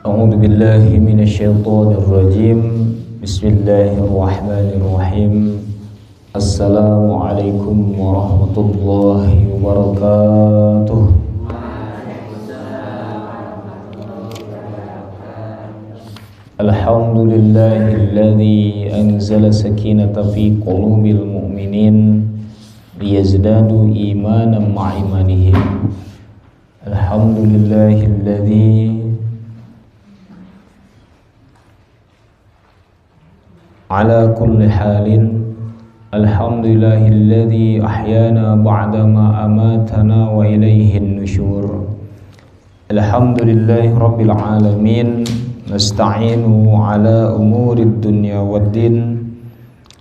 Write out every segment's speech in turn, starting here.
A'udzu billahi minasyaitonir rajim. Bismillahirrahmanirrahim. Assalamualaikum warahmatullahi wabarakatuh. Alhamdulillahilladzi anzala sakinata fi qulubil mu'minin liyazdadu imanan ma'a imanihim. Alhamdulillahilladzi ala kulli halin. Alhamdulillahilladzi ahyana ba'dama amatana wa ilaihin nusyur. Alhamdulillahi rabbil alamin. Nasta'inu ala umurid dunya waddin.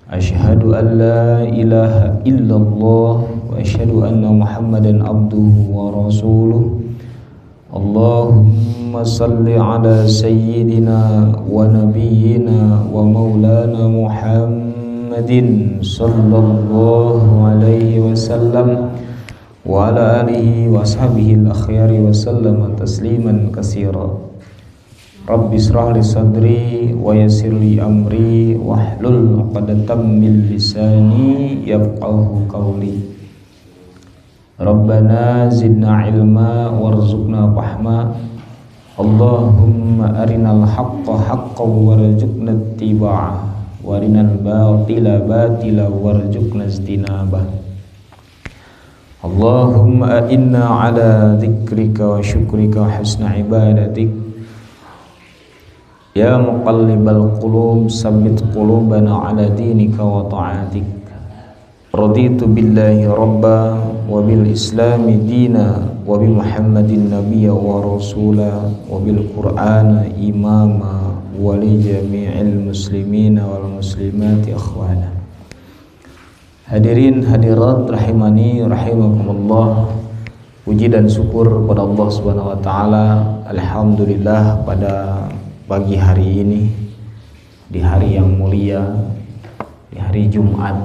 Asyhadu an la ilaha illallah wa asyhadu anna Muhammadan abduhu wa rasuluh. Allahumma salli ala sayyidina wa nabiyyina wa maulana Muhammadin sallallahu alaihi wasallam wa ala alihi wa ashabihi al-akhyari wa sallama tasliman katsira. Rabbi shrah li sadri wa yassir li amri wahlul 'uqdatam min lisani yafqahu qawli. Rabbana zidna ilma warzuqna fahma. Allahumma arinal haqqa haqqan warzuqna ittiba'ah wa arinal batila batila warzuqna ijtinabah. Allahumma inna ala dzikrika wa syukrika wa husna ibadatik. Ya muqallibal qulub sabbit qulubana ala dinika wa ta'atik. Raditu billahi rabba wa bil islami dina wa bi Muhammadin nabiyya wa rasula wa bil qur'ana imama wa li jami'il muslimina wal muslimati akhwana. Hadirin hadirat rahimani rahimakumullah. Puji dan syukur kepada Allah Subhanahu wa taala. Alhamdulillah pada pagi hari ini, di hari yang mulia, di hari Jumat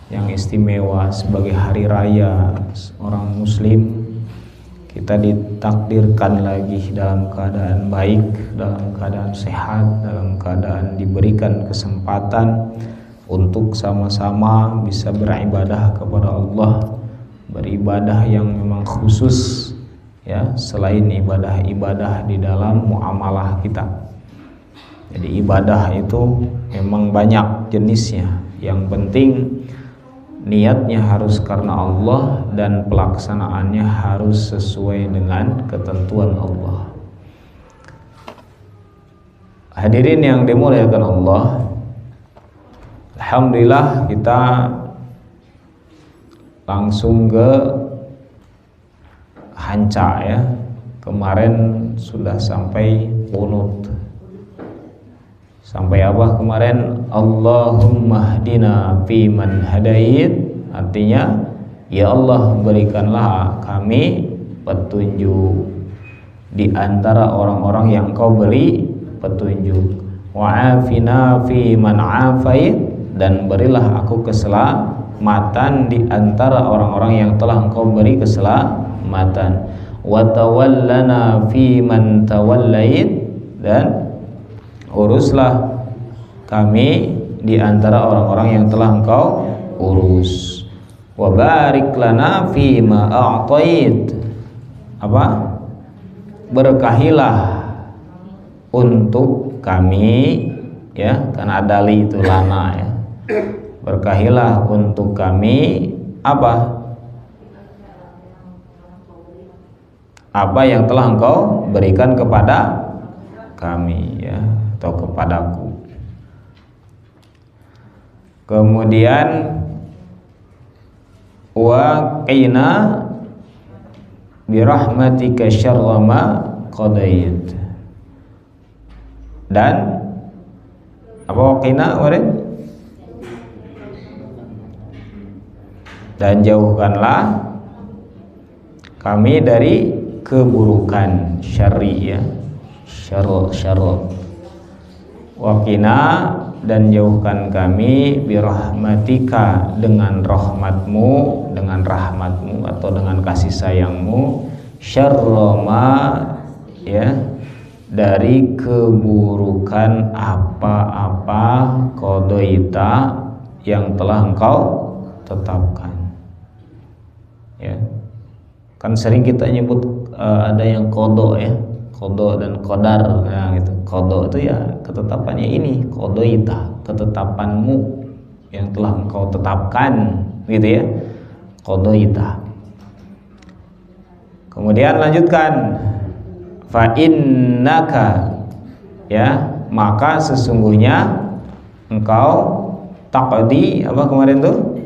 yang istimewa sebagai hari raya orang muslim, kita ditakdirkan lagi dalam keadaan baik, dalam keadaan sehat, dalam keadaan diberikan kesempatan untuk sama-sama bisa beribadah kepada Allah, beribadah yang memang khusus ya, selain ibadah-ibadah di dalam muamalah kita. Jadi ibadah itu memang banyak jenisnya. Yang penting niatnya harus karena Allah dan pelaksanaannya harus sesuai dengan ketentuan Allah. Hadirin yang dimuliakan Allah, alhamdulillah kita langsung ke Hanca ya. Kemarin sudah sampai qunut. Sampai apa kemarin? Allahumma hdina fi man hadait. Artinya, ya Allah berikanlah kami petunjuk di antara orang-orang yang Kau beri petunjuk. Wa afina fi man afait, dan berilah aku keselamatan di antara orang-orang yang telah Engkau beri keselamatan. Wa tawallana fi man tawallait, dan uruslah kami di antara orang-orang yang telah Engkau urus. Wa barik lana fi ma a'tait. Apa? Berkahilah untuk kami ya, karena dali itu lana ya. Berkahilah untuk kami apa? Apa yang telah Engkau berikan kepada kami ya, atau kepadaku. Kemudian wa qina bi rahmatika syarra ma qadait. Dan apa wa qina warin? Dan jauhkanlah kami dari keburukan syarri ya. Syarr Waqina, dan jauhkan kami birahmatika, dengan rahmatmu, dengan rahmatmu atau dengan kasih sayangmu, syarroma ya, dari keburukan apa-apa qadaita yang telah engkau tetapkan. Ya, kan sering kita nyebut ada yang qada ya, qada dan qadar. Nah gitu, qada itu ya ketetapannya ini, qadaita, ketetapanmu yang telah engkau tetapkan, gitu ya, qadaita. Kemudian lanjutkan, fa innaka, ya, maka sesungguhnya engkau taqdi, apa kemarin tuh,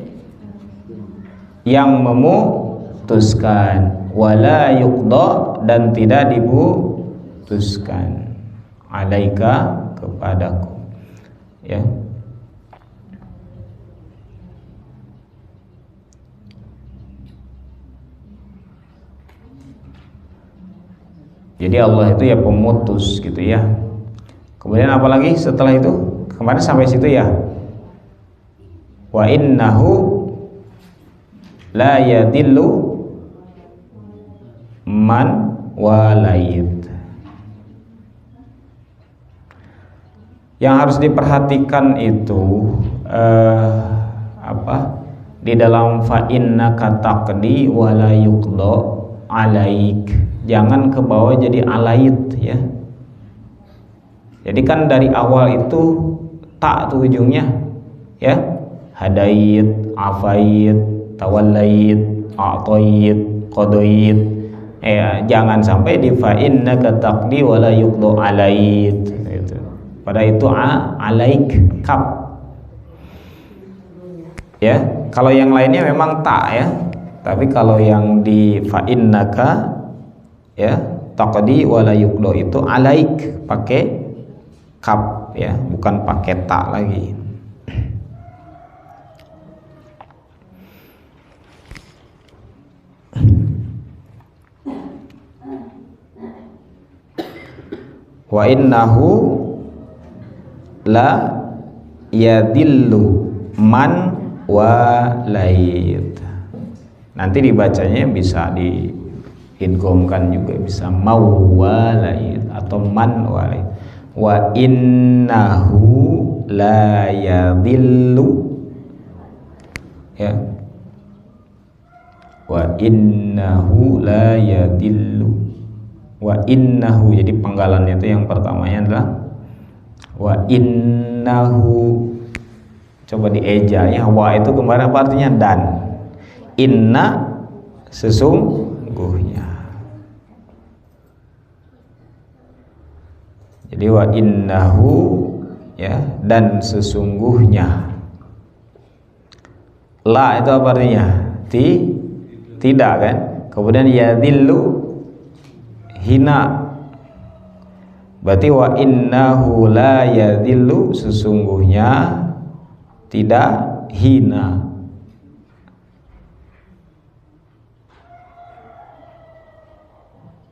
yang memutuskan, wala yuqda, dan tidak diputuskan, alaika, kepadaku, ya. Jadi Allah itu ya pemutus, gitu ya. Kemudian apalagi setelah itu? Kemarin sampai situ ya. Wa innahu la yadillu man walait. Yang harus diperhatikan itu di dalam fa innaka taqdi wa la yuqda alaik. Jangan ke bawah jadi alait ya. Jadi kan dari awal itu tak tuh ujungnya ya. Hadait, afait, tawallait, a'tait, qadait. Jangan sampai di fa innaka taqdi wa la yuqda alait gitu. Pada itu alaik kap. Ya, kalau yang lainnya memang tak ya. Tapi kalau yang di fa innaka ya taqdi wa la yuqda itu alaik, pakai kap ya, bukan pakai tak lagi. Wa innahu la yadillu man walait. Nanti dibacanya bisa diidghamkan juga, bisa mawalait atau man walait. Wa innahu la yadillu ya. Wa innahu la yadillu. Wa innahu, jadi penggalannya itu yang pertamanya adalah wa innahu. Coba dieja ya, wa itu kemarin apa artinya? Dan. Inna, sesungguhnya. Jadi wa innahu ya, dan sesungguhnya. La itu apa artinya? Tidak kan? Kemudian yadillu, hina. Berarti wa innahu la yadillu, sesungguhnya tidak hina.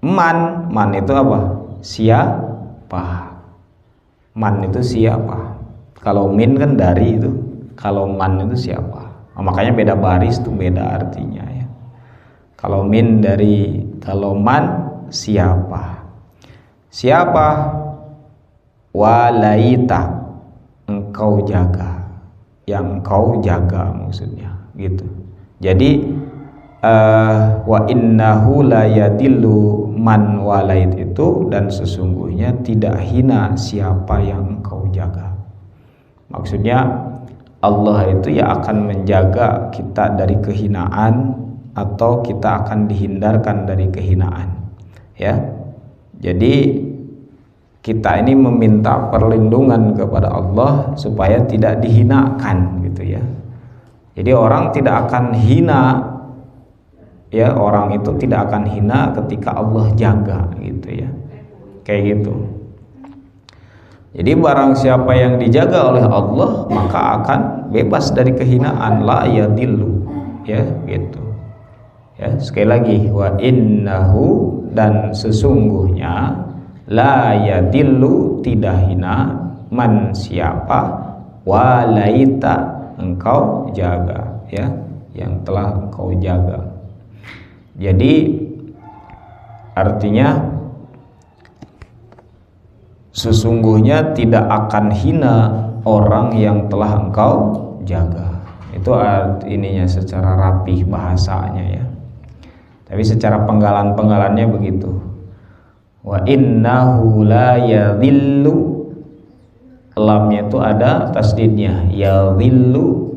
Man itu apa? Siapa? Man itu siapa? Kalau min kan dari itu. Kalau man itu siapa? Makanya beda baris tuh, beda artinya ya. Kalau min dari, kalau man siapa? Siapa? Walaita, engkau jaga, yang engkau jaga maksudnya gitu. Jadi wa innahu la yadillu man walait itu, dan sesungguhnya tidak hina siapa yang engkau jaga. Maksudnya Allah itu ya akan menjaga kita dari kehinaan, atau kita akan dihindarkan dari kehinaan ya. Jadi kita ini meminta perlindungan kepada Allah supaya tidak dihinakan gitu ya. Jadi orang tidak akan hina ya, orang itu tidak akan hina ketika Allah jaga gitu ya, kayak gitu. Jadi barang siapa yang dijaga oleh Allah maka akan bebas dari kehinaan, la yadillu ya gitu ya. Sekali lagi, wa innahu, dan sesungguhnya, la yadillu, tidak hina, man siapa, walaita, engkau jaga ya, yang telah engkau jaga. Jadi artinya sesungguhnya tidak akan hina orang yang telah engkau jaga. Itu ininya secara rapih bahasanya ya. Tapi secara penggalan-penggalannya begitu. Wa innahu la yadhillu, lamnya itu ada tasdidnya, yadhillu.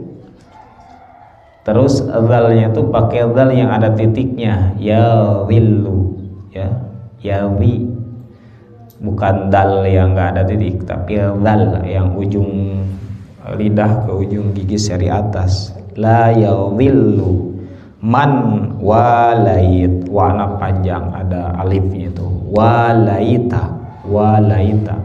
Terus dzalnya itu pakai dzal yang ada titiknya, yadhillu ya. Yadhi, bukan dal yang enggak ada titik, tapi dzal yang ujung lidah ke ujung gigi seri atas. La yadhillu man walait, wana panjang ada alifnya itu, walaita, walaita.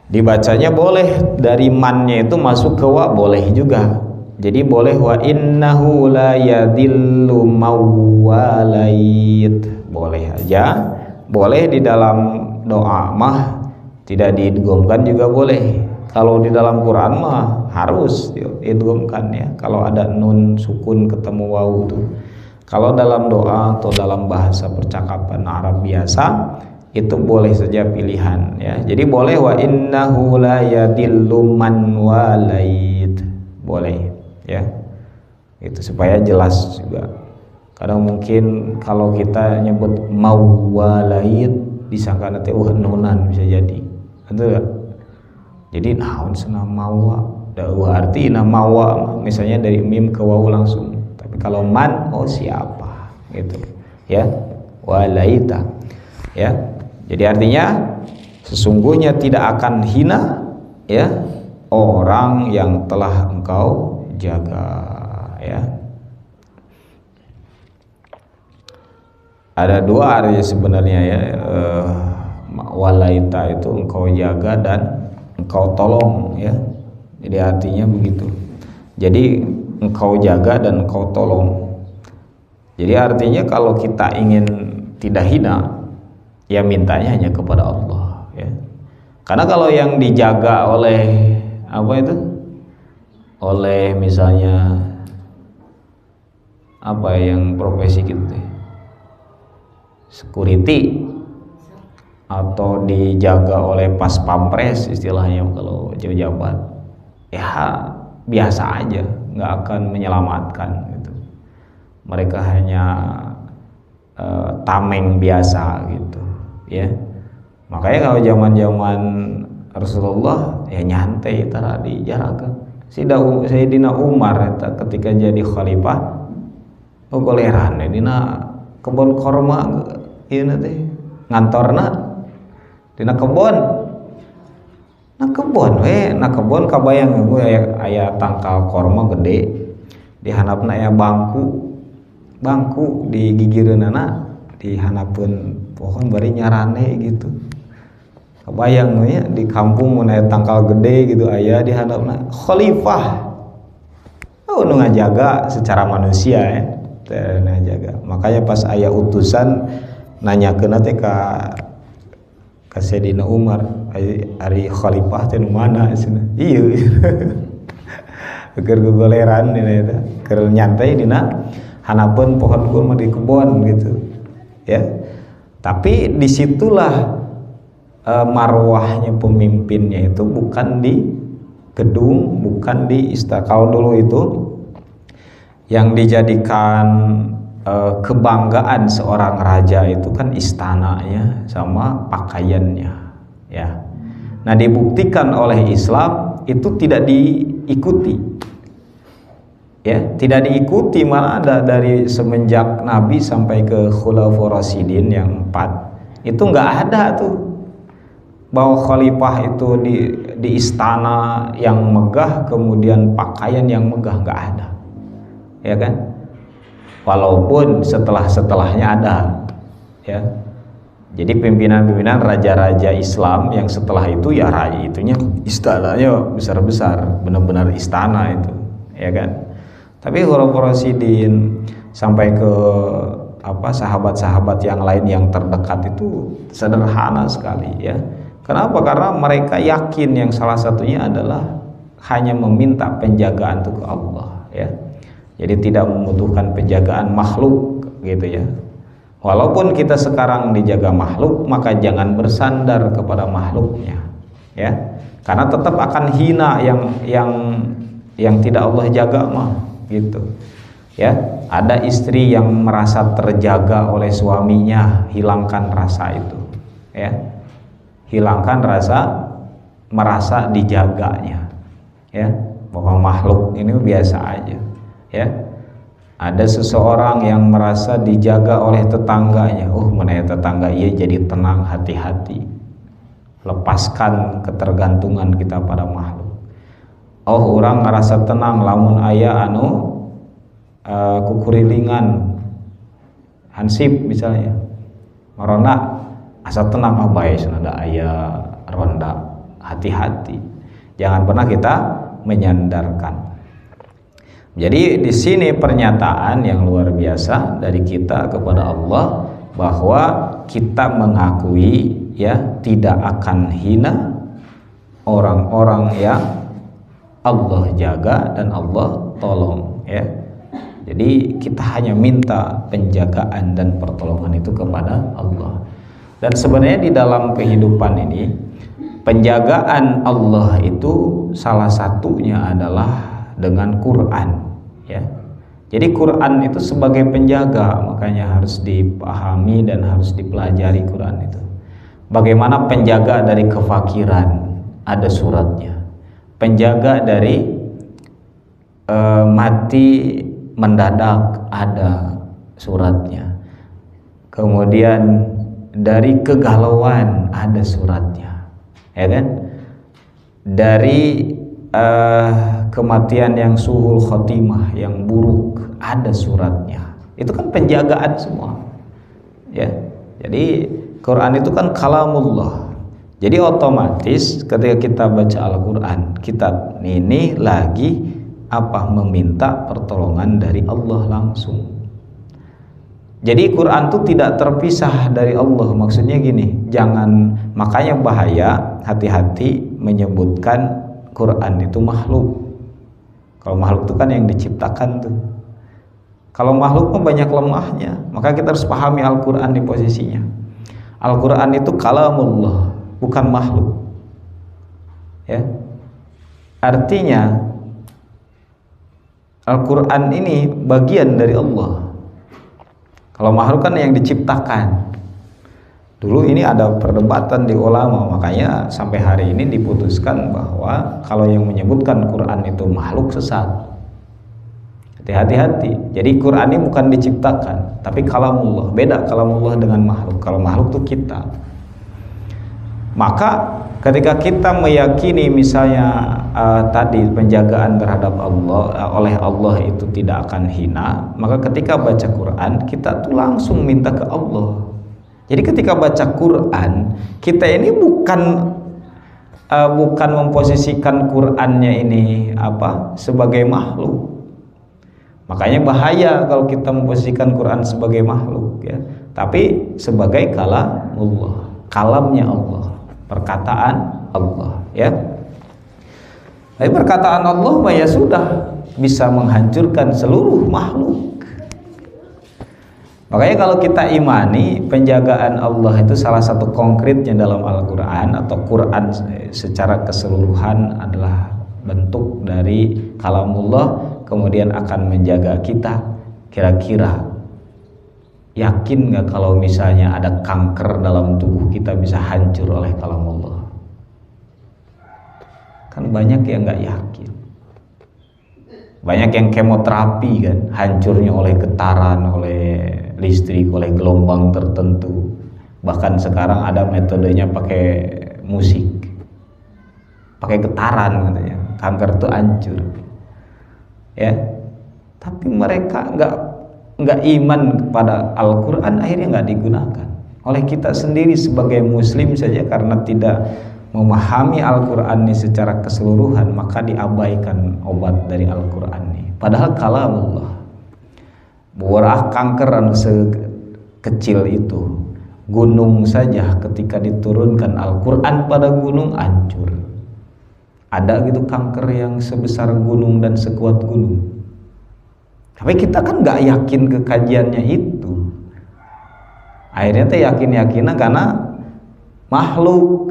Dibacanya boleh dari mannya itu masuk ke wa, boleh juga. Jadi boleh wa innahu la yadillu mawalait, boleh aja. Boleh di dalam doa mah tidak diidghamkan juga boleh. Kalau di dalam Quran mah harus diidghamkan ya. Kalau ada nun sukun ketemu wawu tuh. Kalau dalam doa atau dalam bahasa percakapan Arab biasa itu boleh saja pilihan ya. Jadi boleh wa innahu la yadillu man walait, boleh ya. Itu supaya jelas juga. Kadang mungkin kalau kita nyebut mawalait disangka nanti nunan bisa jadi. Betul gak? Jadi naon cenah mawa, da arti mawa misalnya dari mim ke wawu langsung. Tapi kalau man, oh siapa gitu ya. Walaita ya. Jadi artinya sesungguhnya tidak akan hina ya orang yang telah engkau jaga ya. Ada dua arti sebenarnya ya, walaita itu engkau jaga dan engkau tolong ya. Jadi artinya begitu. Jadi engkau jaga dan engkau tolong. Jadi artinya kalau kita ingin tidak hina, ya mintanya hanya kepada Allah ya. Karena kalau yang dijaga oleh apa itu, oleh misalnya apa yang profesi gitu, security, atau dijaga oleh pas pampres istilahnya kalau jabat, ya biasa aja, nggak akan menyelamatkan gitu. Mereka hanya tameng biasa gitu ya. Makanya kalau zaman Rasulullah ya nyantai tara dijarakan. Sayyidina Umar ketika jadi khalifah goleran dina kebon korma ieu teh ngantorna dina kebon. Na kebon kabayang gue aya tangkal korma gede, di handapna aya bangku di gigireunana di handapkeun pohon bari nyarane gitu. Kebayang ya di kampung mun aya tangkal gede gitu aya di handapna khalifah. Oh nu ngajaga secara manusia ya. Teu ngajaga. Makanya pas aya utusan nanyakeun teh ka Sayyidina Umar, ari khalifah teh nu mana cenah. Ieu. Keur gogoleran dina eta, keur nyantai dina hanapeun pohon kurma di kebon gitu. Ya. Tapi disitulah marwahnya pemimpinnya itu bukan di gedung, bukan di istana. Kalau dulu itu yang dijadikan kebanggaan seorang raja itu kan istananya sama pakaiannya ya. Nah dibuktikan oleh Islam itu tidak diikuti ya, tidak diikuti, malah ada dari semenjak Nabi sampai ke Khulafaur Rasyidin yang 4 itu nggak ada tuh bahwa khalifah itu di istana yang megah kemudian pakaian yang megah, nggak ada ya kan. Walaupun setelahnya ada ya. Jadi pimpinan-pimpinan raja-raja Islam yang setelah itu ya raja itunya istananya besar-besar, benar-benar istana itu ya kan. Tapi Khulafaur Rasyidin sampai ke sahabat-sahabat yang lain yang terdekat itu sederhana sekali ya. Kenapa? Karena mereka yakin yang salah satunya adalah hanya meminta penjagaan itu ke Allah ya. Jadi tidak membutuhkan penjagaan makhluk gitu ya. Walaupun kita sekarang dijaga makhluk, maka jangan bersandar kepada makhluknya, ya. Karena tetap akan hina yang tidak Allah jaga mah, gitu. Ya, ada istri yang merasa terjaga oleh suaminya, hilangkan rasa itu, ya. Hilangkan rasa merasa dijaganya, ya. Bahwa makhluk ini biasa aja, ya. Ada seseorang yang merasa dijaga oleh tetangganya. Mana ya tetangga iya, jadi tenang, hati-hati. Lepaskan ketergantungan kita pada makhluk. Orang ngerasa tenang lamun aya kukurilingan hansip misalnya. Marona asa tenang bae ada aya ronda. Hati-hati. Jangan pernah kita menyandarkan. Jadi di sini pernyataan yang luar biasa dari kita kepada Allah, bahwa kita mengakui, ya, tidak akan hina orang-orang yang Allah jaga dan Allah tolong, ya. Jadi kita hanya minta penjagaan dan pertolongan itu kepada Allah. Dan sebenarnya di dalam kehidupan ini, penjagaan Allah itu salah satunya adalah dengan Quran, ya. Jadi Quran itu sebagai penjaga, makanya harus dipahami dan harus dipelajari Quran itu. Bagaimana penjaga dari kefakiran, ada suratnya. Penjaga dari mati mendadak, ada suratnya. Kemudian dari kegalauan, ada suratnya, ya kan? Dari kematian yang suhul khotimah, yang buruk, ada suratnya. Itu kan penjagaan semua, ya. Jadi Quran itu kan kalamullah. Jadi otomatis ketika kita baca Al-Quran, kita ini lagi meminta pertolongan dari Allah langsung. Jadi Quran itu tidak terpisah dari Allah. Maksudnya gini, makanya bahaya, hati-hati menyebutkan Quran itu makhluk. Kalau makhluk itu kan yang diciptakan tuh. Kalau makhluk mah banyak lemahnya, maka kita harus pahami Al-Quran di posisinya. Al-Quran itu kalamullah, bukan makhluk, ya. Artinya Al-Quran ini bagian dari Allah. Kalau makhluk kan yang diciptakan. Dulu ini ada perdebatan di ulama, makanya sampai hari ini diputuskan bahwa kalau yang menyebutkan Quran itu makhluk, sesat. Hati-hati. Jadi Quran ini bukan diciptakan, tapi kalamullah. Beda kalamullah dengan makhluk. Kalau makhluk itu kita. Maka ketika kita meyakini misalnya tadi penjagaan terhadap Allah oleh Allah itu tidak akan hina, maka ketika baca Quran kita tuh langsung minta ke Allah. Jadi ketika baca Quran, kita ini bukan memposisikan Qurannya ini sebagai makhluk. Makanya bahaya kalau kita memposisikan Quran sebagai makhluk, ya. Tapi sebagai kalamullah, kalamnya Allah, perkataan Allah, ya. Tapi perkataan Allah ya sudah bisa menghancurkan seluruh makhluk. Makanya kalau kita imani penjagaan Allah itu salah satu konkretnya dalam Al-Quran, atau Quran secara keseluruhan adalah bentuk dari kalamullah, kemudian akan menjaga kita. Kira-kira yakin gak kalau misalnya ada kanker dalam tubuh kita bisa hancur oleh kalamullah? Kan banyak yang gak yakin. Banyak yang kemoterapi kan, hancurnya oleh getaran, oleh listrik, oleh gelombang tertentu. Bahkan sekarang ada metodenya pakai musik, pakai getaran katanya, kanker itu hancur, ya. Tapi mereka nggak iman kepada Al-Quran, akhirnya nggak digunakan oleh kita sendiri sebagai muslim saja. Karena tidak memahami Al-Quran ini secara keseluruhan, maka diabaikan obat dari Al-Quran ini. Padahal kalamullah, buah kanker sekecil itu, gunung saja ketika diturunkan Al-Quran pada gunung hancur. Ada gitu kanker yang sebesar gunung dan sekuat gunung. Tapi kita kan nggak yakin kekajiannya itu. Akhirnya teh yakin-yakinna karena makhluk.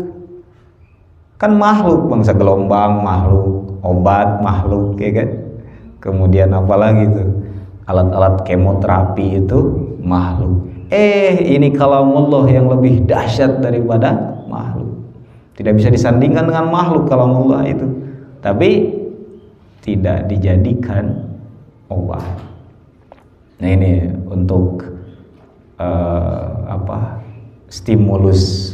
Kan makhluk, bangsa gelombang makhluk, obat makhluk, ya kan? Kemudian apalagi tuh? Alat-alat kemoterapi itu makhluk. Ini kalamullah yang lebih dahsyat daripada makhluk. Tidak bisa disandingkan dengan makhluk kalamullah itu. Tapi tidak dijadikan obat. Nah ini untuk stimulus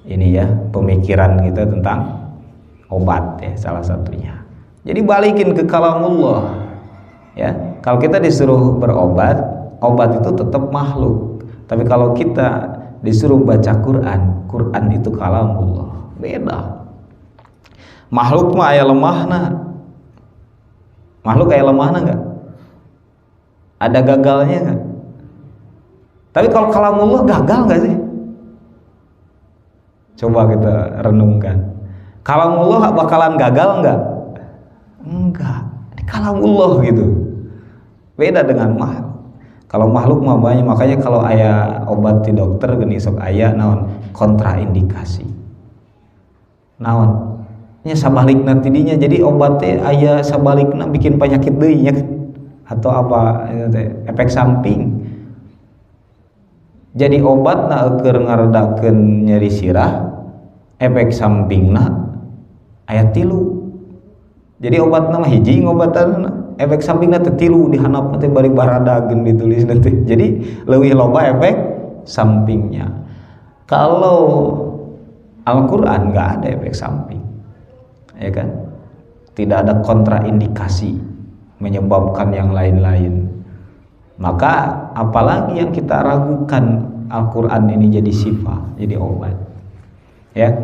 ini ya, pemikiran kita tentang obat ya, salah satunya. Jadi balikin ke kalamullah ya. Kalau kita disuruh berobat, obat itu tetap makhluk. Tapi kalau kita disuruh baca Quran, Quran itu kalamullah, beda. Makhluk mah aya lemahna. Makhluk aya lemahna enggak? Ada gagalnya enggak? Tapi kalau kalamullah gagal enggak sih? Coba kita renungkan. Kalamullah bakalan gagal enggak? Enggak. Ini kalamullah gitu. Beda dengan makhluk. Kalau makhluk mah banyak, makanya kalau aya obat di dokter geni sok aya naon kontraindikasi. Naon? Nya sabalikna tidinya, jadi obatnya aya sabalikna bikin penyakit deui nya kan. Atau apa efek samping. Jadi obat keur ngaredakeun nyeri sirah, efek sampingna aya 3. Jadi obatna mah hiji ngobatanna, efek sampingna teh 3 dihanapna teh bari baradageun ditulis nanti. Jadi leuwih loba efek sampingnya. Kalau Al-Qur'an enggak ada efek samping. Ya kan? Tidak ada kontraindikasi menyebabkan yang lain-lain. Maka apalagi yang kita ragukan Al-Quran ini jadi syifa, jadi obat ya.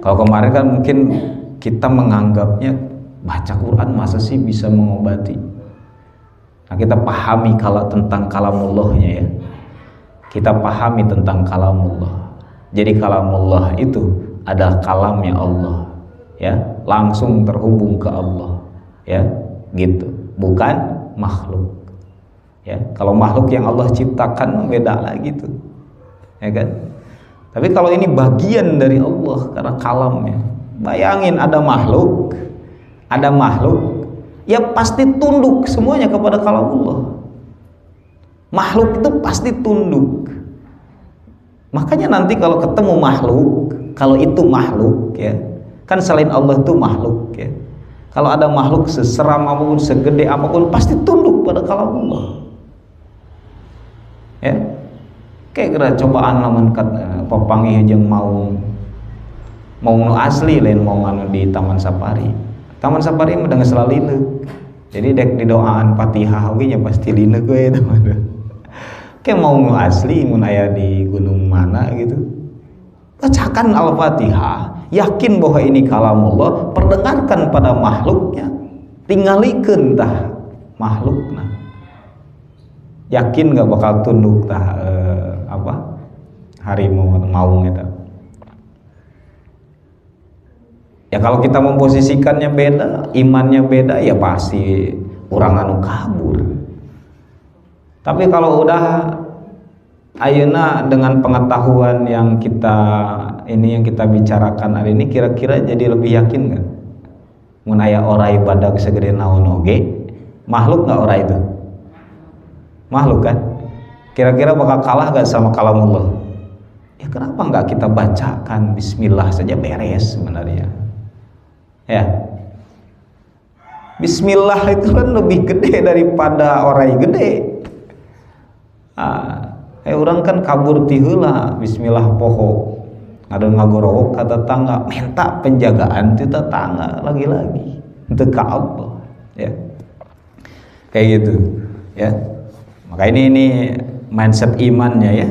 Kalau kemarin kan mungkin kita menganggapnya baca Quran masa sih bisa mengobati. Nah kita pahami kalau tentang kalamullahnya ya, kita pahami tentang kalamullah. Jadi kalamullah itu adalah kalamnya Allah ya, langsung terhubung ke Allah ya, gitu, bukan makhluk. Ya, kalau makhluk yang Allah ciptakan beda lagi tuh, ya kan? Tapi kalau ini bagian dari Allah karena kalamnya, bayangin ada makhluk, ya pasti tunduk semuanya kepada kalam Allah. Makhluk itu pasti tunduk. Makanya nanti kalau ketemu makhluk, kalau itu makhluk ya, kan selain Allah itu makhluk ya. Kalau ada makhluk seseram apapun, segede apapun, pasti tunduk pada kalam Allah. Ya, kayak kira cobaan lamun papangih jeung mau nu asli lain mau nganu di Taman Safari. Taman Safari mah geus lalineuk. Jadi dek didoaan Fatihah we nya pasti lineuk we eta mah. Kayak mau nu asli mun aya di gunung mana gitu. Bacakan Al-Fatihah, yakin bahwa ini kalamullah, perdengarkan pada makhluknya, tinggalikeun tah makhlukna. Yakin gak bakal tunduk tah harimau maung eta. Ya kalau kita memposisikannya beda, imannya beda, ya pasti urang anu kabur. Tapi kalau udah ayeuna dengan pengetahuan yang kita bicarakan hari ini, kira-kira jadi lebih yakin gak? Mun aya orai badag segede naon oge, makhluk gak orai itu? Makhluk kan? Kira-kira bakal kalah gak sama kalamullah? Ya kenapa nggak kita bacakan bismillah saja beres sebenarnya ya. Bismillah itu kan lebih gede daripada orai gede. Orang kan kabur ti heula bismillah poho ada ngagorowok ka tetangga, minta penjagaan ti tetangga lagi-lagi untuk ka Allah ya. Kayak gitu ya. Maka ini mindset imannya ya.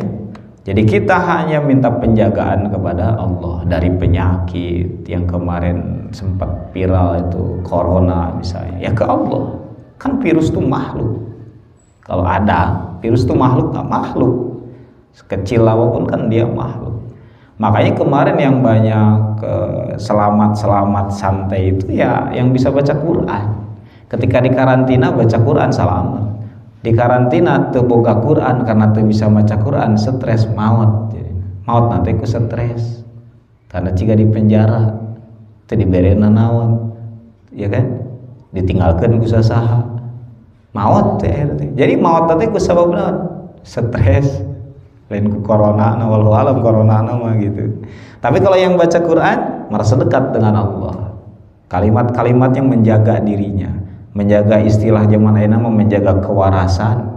Jadi kita hanya minta penjagaan kepada Allah dari penyakit yang kemarin sempat viral itu corona misalnya. Ya ke Allah. Kan virus itu makhluk. Kalau ada virus itu makhluk nggak makhluk. Sekecil apapun kan dia makhluk. Makanya kemarin yang banyak selamat santai itu ya yang bisa baca Quran. Ketika di karantina baca Quran selamat. di karantina teu boga Quran karena teu bisa maca Quran, stres maot. Maot nanti ku stres karena jika di penjara teu dibere nanaon, ya kan, ditinggalkeun ku sasaha, maot teh. Jadi maot teh ku sabab naon? Stres, lain ku corona, walau alam corona mah gitu. Tapi kalau yang baca Quran merasa dekat dengan Allah, kalimat-kalimat yang menjaga dirinya, menjaga istilah zaman ayeuna mah menjaga kewarasan.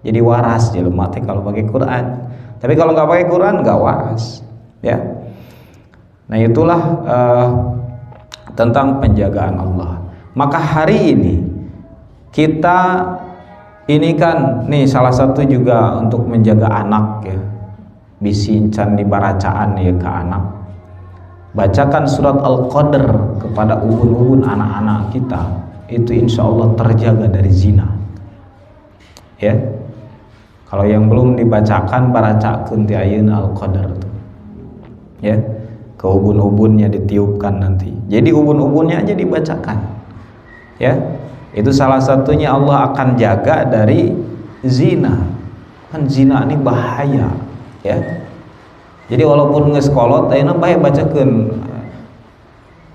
Jadi waras jelema teh kalau pakai Quran. Tapi kalau nggak pakai Quran nggak waras, ya. Nah itulah tentang penjagaan Allah. Maka hari ini kita ini kan nih salah satu juga untuk menjaga anak ya, bisi can dibaracaan ya ke anak. Bacakan surat Al-Qadr kepada ubun-ubun anak-anak kita, itu insya Allah terjaga dari zina, ya. Kalau yang belum dibacakan, baracakeun ti ayeuna Al-Qadr tuh, ya. Ke ubun-ubunnya ditiupkan nanti. Jadi ubun-ubunnya aja dibacakan, ya. Itu salah satunya Allah akan jaga dari zina. Kan zina ini bahaya, ya. Jadi walaupun geus kolot ayeuna bae bacakeun.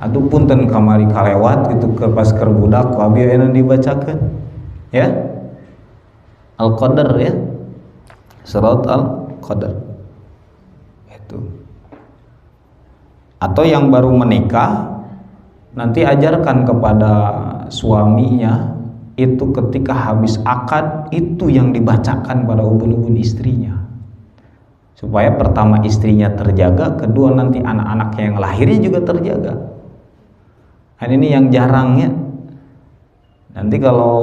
Aduh punten kamari kalewat gitu ke pas keur budak ku abi ayeuna dibacakeun, ya. Al-Qadr ya. Surat Al-Qadr. Itu. Atau yang baru menikah nanti ajarkan kepada suaminya itu ketika habis akad itu yang dibacakan pada ubun-ubun istrinya, supaya pertama istrinya terjaga, kedua nanti anak-anaknya yang lahirnya juga terjaga. Dan ini yang jarang ya. Nanti kalau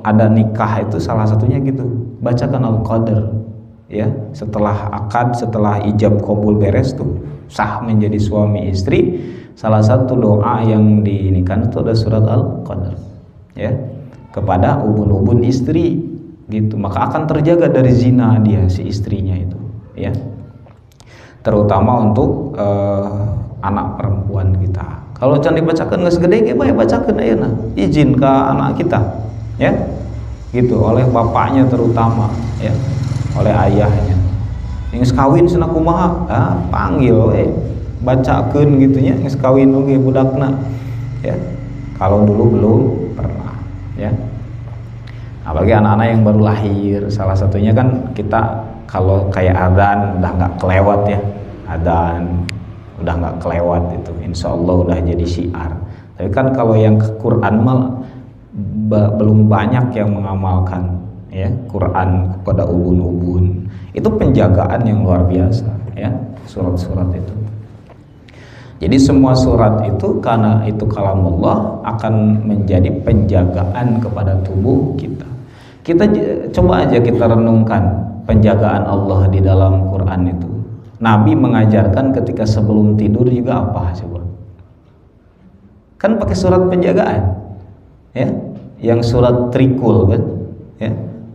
ada nikah itu salah satunya gitu, bacakan Al-Qadr ya, setelah akad, setelah ijab kabul beres tuh sah menjadi suami istri. Salah satu doa yang diinikan itu ada surat Al-Qadr ya, kepada ubun-ubun istri gitu, maka akan terjaga dari zina dia si istrinya itu ya, terutama untuk anak perempuan kita. Kalau can dibacakan geus gede ge bae bacakeun ayeuna, izin ke anak kita ya gitu, oleh bapaknya terutama ya, oleh ayahnya. Geus kawin cenah kumaha? Panggil we, bacakeun gitu nya, geus kawin oge budakna ya. Kalau dulu belum pernah ya. Apalagi anak-anak yang baru lahir, salah satunya kan kita kalau kayak adzan udah nggak kelewat ya, adzan udah nggak kelewat itu, insya Allah udah jadi syiar. Tapi kan kalau yang ke Quran malah belum banyak yang mengamalkan ya Quran kepada ubun-ubun. Itu penjagaan yang luar biasa ya, surat-surat itu. Jadi semua surat itu karena itu kalamullah akan menjadi penjagaan kepada tubuh kita. Kita coba aja kita renungkan penjagaan Allah di dalam Quran itu. Nabi mengajarkan ketika sebelum tidur juga apa coba? Kan pakai surat penjagaan ya, yang surat trikul kan ya,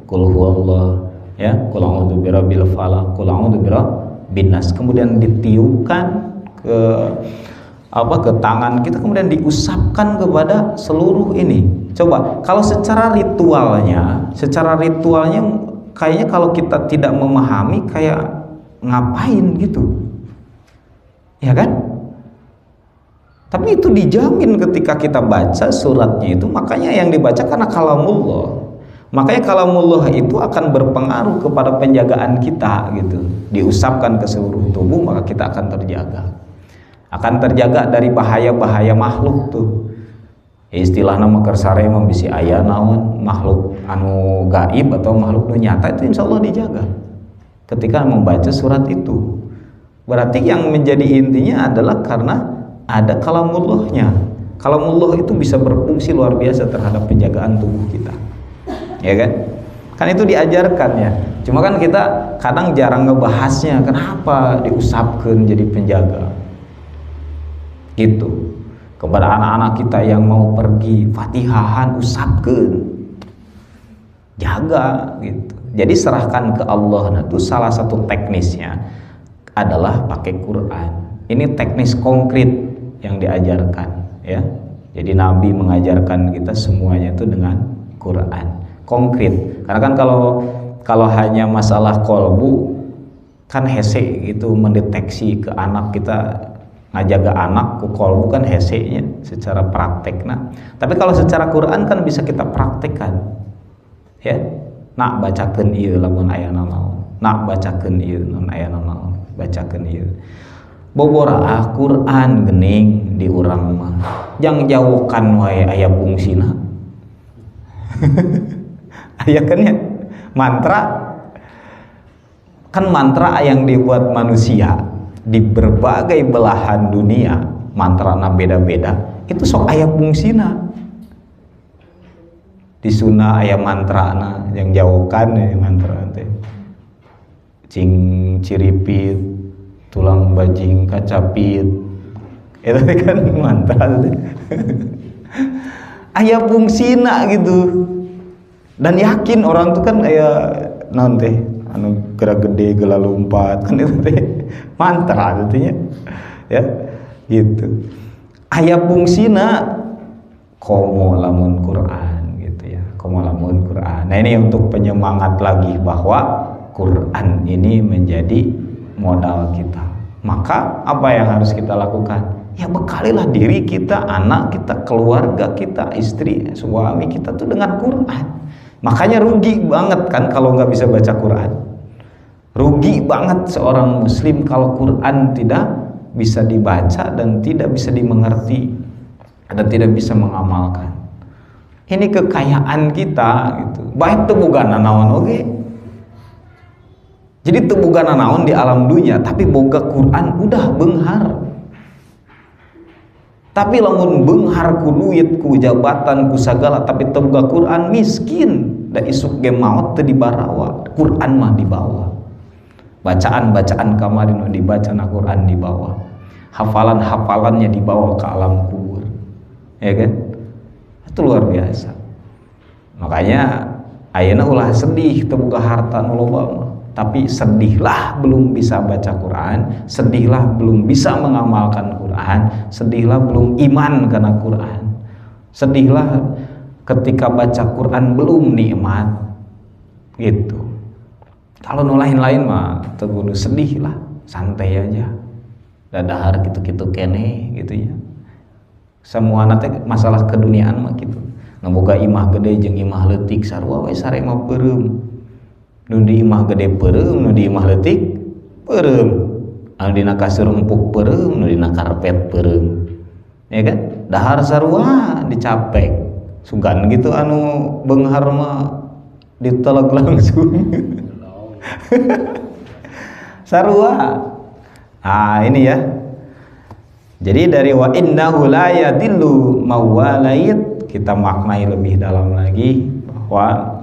qul huwallah ya, qul a'udzu birabbil falaq, qul a'udzu birabbin nas, kemudian ditiupkan ke tangan kita, kemudian diusapkan kepada seluruh ini. Coba kalau secara ritualnya kayaknya kalau kita tidak memahami kayak ngapain gitu ya kan, tapi itu dijamin ketika kita baca suratnya itu. Makanya yang dibaca karena kalamullah, makanya kalamullah itu akan berpengaruh kepada penjagaan kita gitu, diusapkan ke seluruh tubuh, maka kita akan terjaga dari bahaya-bahaya makhluk tuh. Istilah nama kersare mah bisi aya naon makhluk anu gaib atau makhluk nu nyata, itu insya Allah dijaga ketika membaca surat itu. Berarti yang menjadi intinya adalah karena ada kalamullahnya. Kalamullah itu bisa berfungsi luar biasa terhadap penjagaan tubuh kita, ya kan? Kan itu diajarkan ya. Cuma kan kita kadang jarang ngebahasnya, kenapa diusapkan jadi penjaga gitu. Kepada anak-anak kita yang mau pergi Fatihahan, usapkan, jaga gitu. Jadi serahkan ke Allah. Nah itu salah satu teknisnya adalah pakai Quran. Ini teknis konkret yang diajarkan ya. Jadi Nabi mengajarkan kita semuanya itu dengan Quran. konkret. Karena kan kalau hanya masalah kolbu kan hese itu mendeteksi ke anak kita, ngajaga anak ku kolbu kan hesenya secara praktek. Nah, tapi kalau secara Quran kan bisa kita praktekkan. Ya. Nak bacakeun ieu lamun aya naon. Nak bacakeun ieu lamun aya naon. Bacakeun ieu. Bobora Quran geuning di urang mah. Jang jauhkan wae aya bungsina. Aya kan ya mantra, kan mantra yang dibuat manusia di berbagai belahan dunia, mantrana beda-beda, itu sok aya fungsina. Di Sunda aya mantrana yang jauhkan ya mantra teh. Cing ciripit, tulang bajing kacapit. Itu kan mantra teh. Aya fungsina gitu. Dan yakin orang tuh kan aya naon teh anu gerak gede geula lompat kan itu teh mantra artinya ya gitu. Aya fungsina komo lamun Quran gitu ya, komo lamun Quran. Nah ini untuk penyemangat lagi bahwa Quran ini menjadi modal kita. Maka apa yang harus kita lakukan? Ya bekalilah diri kita, anak kita, keluarga kita, istri, suami kita tuh dengan Quran. Makanya rugi banget kan kalau nggak bisa baca Quran. Rugi banget seorang muslim kalau Quran tidak bisa dibaca dan tidak bisa dimengerti dan tidak bisa mengamalkan. Ini kekayaan kita gitu. Baik teu boga nanaon oge. Jadi teu boga nanaon di alam dunia tapi boga Quran udah beunghar. Tapi lamun beunghar ku duit, ku jabatan, ku sagala tapi teu boga Quran miskin. Da isuk ge maot teu dibarawa, Quran mah dibawa. Bacaan-bacaan kamari nu dibaca na Quran dibawa. Hafalan-hafalannya dibawa ke alam kubur. Ya kan? Itu luar biasa. Makanya ayeuna ulah sedih teu boga harta nu loba mah. Tapi sedihlah belum bisa baca Quran, sedihlah belum bisa mengamalkan Quran, sedihlah belum iman karena Quran, sedihlah ketika baca Quran belum nikmat gitu. Kalau nu lain-lain mah teu kudu sedih lah, santai aja, dadahar gitu-gitu kene gitu ya. Semua nanti masalah keduniaan mah gitu. Ngaboga imah gede jeung imah leutik sarua we sare mah peureum. Nu di imah gede peureum, nu di imah leutik peureum. Anu dina kasur empuk peureum, nu dina karpet peureum. Ya kan? Dahar sarua dicapek. Sugan gitu anu beunghar mah diteleg langsung. Sarua. Ah ini ya. Jadi dari wa innahu la yadillu mawalait kita maknai lebih dalam lagi bahwa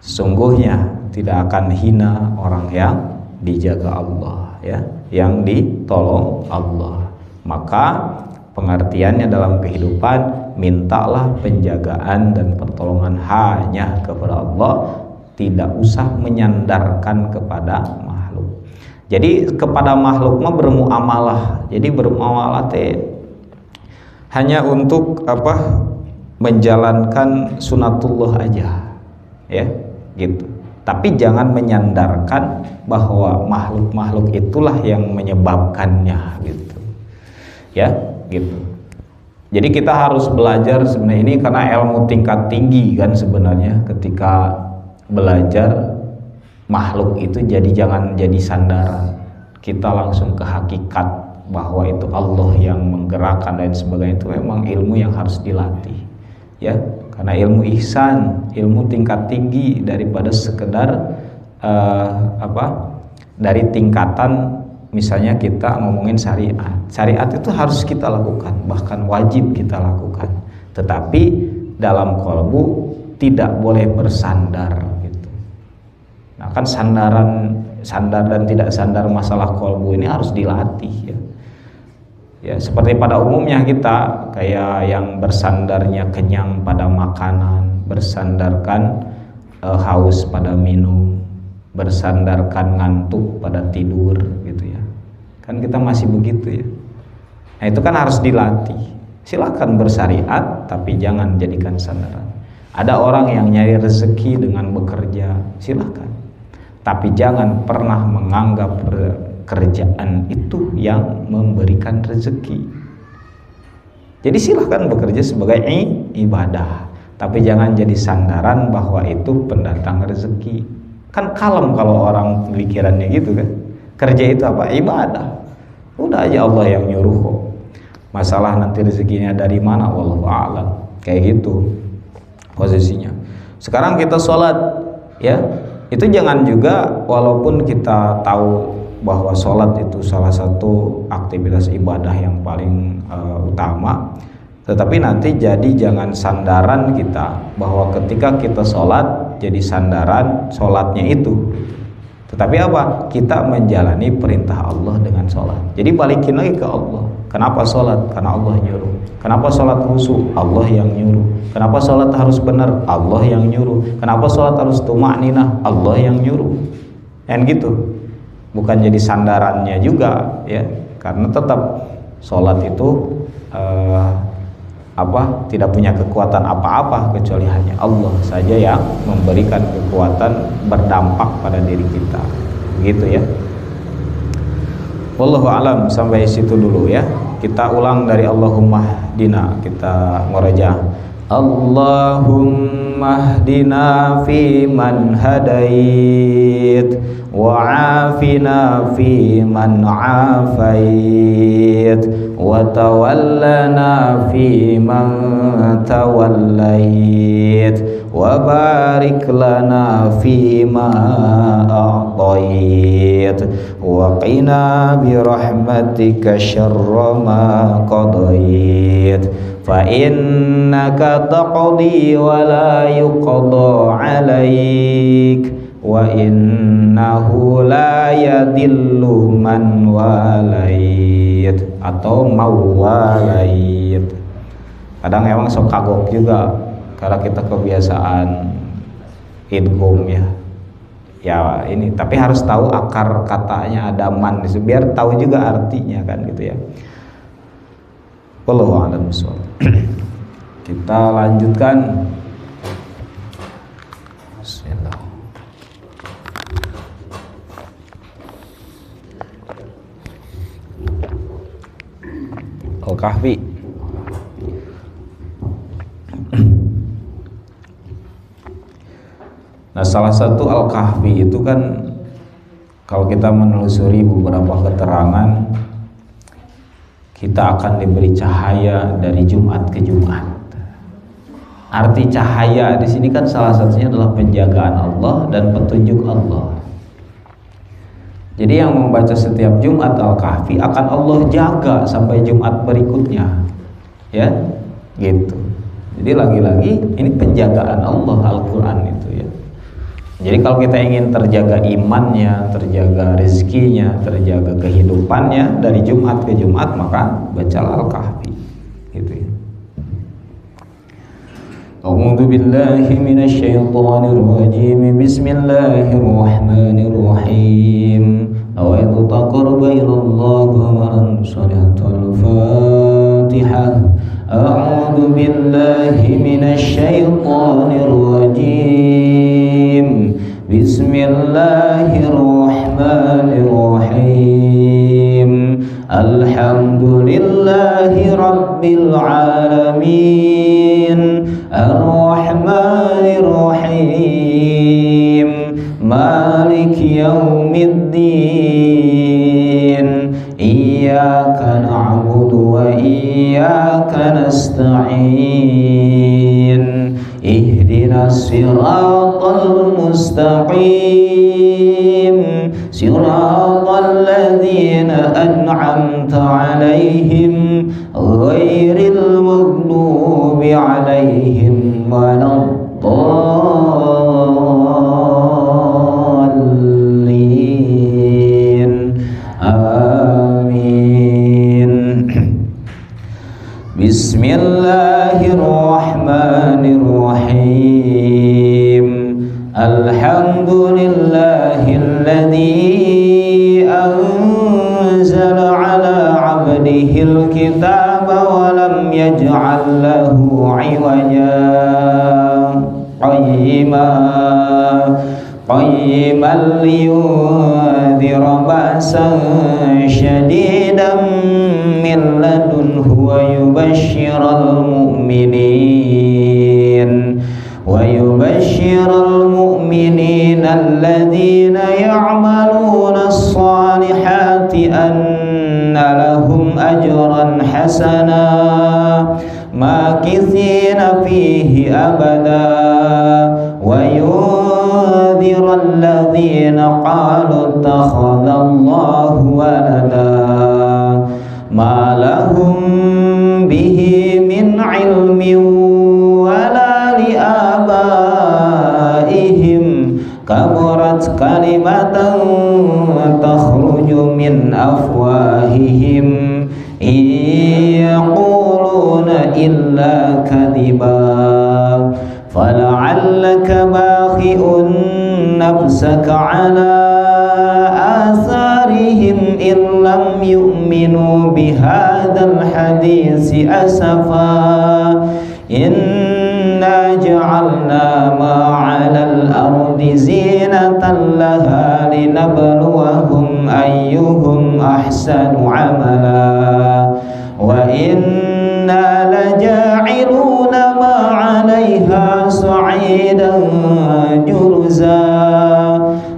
sungguhnya tidak akan hina orang yang dijaga Allah ya, yang ditolong Allah. Maka pengertiannya dalam kehidupan, mintalah penjagaan dan pertolongan hanya kepada Allah, tidak usah menyandarkan kepada makhluk. Jadi kepada makhluk mah bermuamalah. Jadi bermuamalah teh hanya untuk apa? Menjalankan sunatullah aja. Ya, gitu. Tapi jangan menyandarkan bahwa makhluk-makhluk itulah yang menyebabkannya gitu. Ya, gitu. Jadi kita harus belajar sebenarnya ini karena ilmu tingkat tinggi kan sebenarnya ketika belajar makhluk itu jadi jangan jadi sandaran. Kita langsung ke hakikat bahwa itu Allah yang menggerakkan dan sebagainya, itu memang ilmu yang harus dilatih. Ya, karena ilmu ihsan, ilmu tingkat tinggi daripada sekedar dari tingkatan misalnya kita ngomongin syariat. Syariat itu harus kita lakukan, bahkan wajib kita lakukan. Tetapi dalam qalbu tidak boleh bersandar gitu. Nah, kan sandar dan tidak sandar masalah qalbu ini harus dilatih ya. Ya, seperti pada umumnya kita kayak yang bersandarnya kenyang pada makanan, bersandarkan haus pada minum, bersandarkan ngantuk pada tidur gitu ya. Kan kita masih begitu ya. Nah, itu kan harus dilatih. Silakan bersyariat tapi jangan jadikan sandaran. Ada orang yang nyari rezeki dengan bekerja, silahkan. Tapi jangan pernah menganggap pekerjaan itu yang memberikan rezeki. Jadi silahkan bekerja sebagai ibadah, tapi jangan jadi sandaran bahwa itu pendatang rezeki. Kan kalem kalau orang pikirannya gitu kan. Kerja itu apa? Ibadah. Udah aja Allah yang nyuruh kok. Masalah nanti rezekinya dari mana, wallahu a'lam. Kayak gitu posisinya. Sekarang kita sholat, ya. Itu jangan juga, walaupun kita tahu bahwa sholat itu salah satu aktivitas ibadah yang paling utama, tetapi nanti jadi jangan sandaran kita bahwa ketika kita sholat jadi sandaran sholatnya itu. Tetapi apa? Kita menjalani perintah Allah dengan sholat. Jadi balikin lagi ke Allah. Kenapa sholat? Karena Allah nyuruh. Kenapa sholat khusyuk? Allah yang nyuruh. Kenapa sholat harus benar? Allah yang nyuruh. Kenapa sholat harus tumakninah? Allah yang nyuruh. Dan gitu. Bukan jadi sandarannya juga, ya. Karena tetap sholat itu tidak punya kekuatan apa-apa kecuali hanya Allah saja yang memberikan kekuatan berdampak pada diri kita, begitu ya. Wallahu alam, sampai situ dulu ya. Kita ulang dari Allahumma hdina, kita murajaah. Allahumma hdina fi man hadait wa afina fi man afait wa tawallana fi man tawallait wa barik lana fi ma a'tait wa qina bi rahmatika syarra ma qadait fa innaka taqdi wa la yuqda 'alaik wa innahu la yadillu man walait atau mawalait. Kadang emang sok kagok juga karena kita kebiasaan idgham ya. Ya ini, tapi harus tahu akar katanya ada man biar tahu juga artinya kan gitu ya. Wallahu a'lam bishawab. Kita lanjutkan. Bismillah. Al-Kahfi. Nah, salah satu Al-Kahfi itu kan kalau kita menelusuri beberapa keterangan, kita akan diberi cahaya dari Jumat ke Jumat. Arti cahaya di sini kan salah satunya adalah penjagaan Allah dan petunjuk Allah. Jadi yang membaca setiap Jumat Al-Kahfi akan Allah jaga sampai Jumat berikutnya, ya, gitu. Jadi lagi-lagi ini penjagaan Allah Al-Quran itu ya. Jadi kalau kita ingin terjaga imannya, terjaga rezekinya, terjaga kehidupannya dari Jumat ke Jumat, maka bacalah Al-Kahfi, gitu ya. A'udzu billahi minasyaitonir rajim. Bismillahirrahmanirrahim. Nawaitu taqarruba ilallah wa shalatul Fatihah. A'udzu billahi minasyaitonir rajim. Bismillahirrahmanirrahim. Alhamdulillahi rabbil alamin. Ar-Rahmanir-Rahim. Maliki yaumiddin. Iyyaka na'budu wa iyyaka nasta'in. Ihdinas siratal mustaqim. Siratal ladzina an'amta 'alaihim ghairil maghdubi 'alaihim waladdallin. Amin. Bismillahirrahmanirrahim. Alhamdulillahilladzi anzala 'ala 'abdihil kitaba wa lam yaj'al lahu 'iwaja. لينذر بأسا شديدا من لدنه ويبشر المؤمنين الذين يعملون الصالحات أن لهم أجرا حسنا ماكثين فيه أبدا وينذر الذين قالوا اتخذ الله ولدا ما لهم به من علم ولا لآبائهم كبرت كلمة تخرج من أفواههم إن يقولون إلا كذبا فلعلك باخئ نفسك على آثارهم إن لم يؤمنوا بهذا الحديث أسفا إنا جعلنا ما على الأرض زينة لها لنبلوهم أيهم أحسن عملا وإنا لجاعلون ما عليها صعيدا جرزا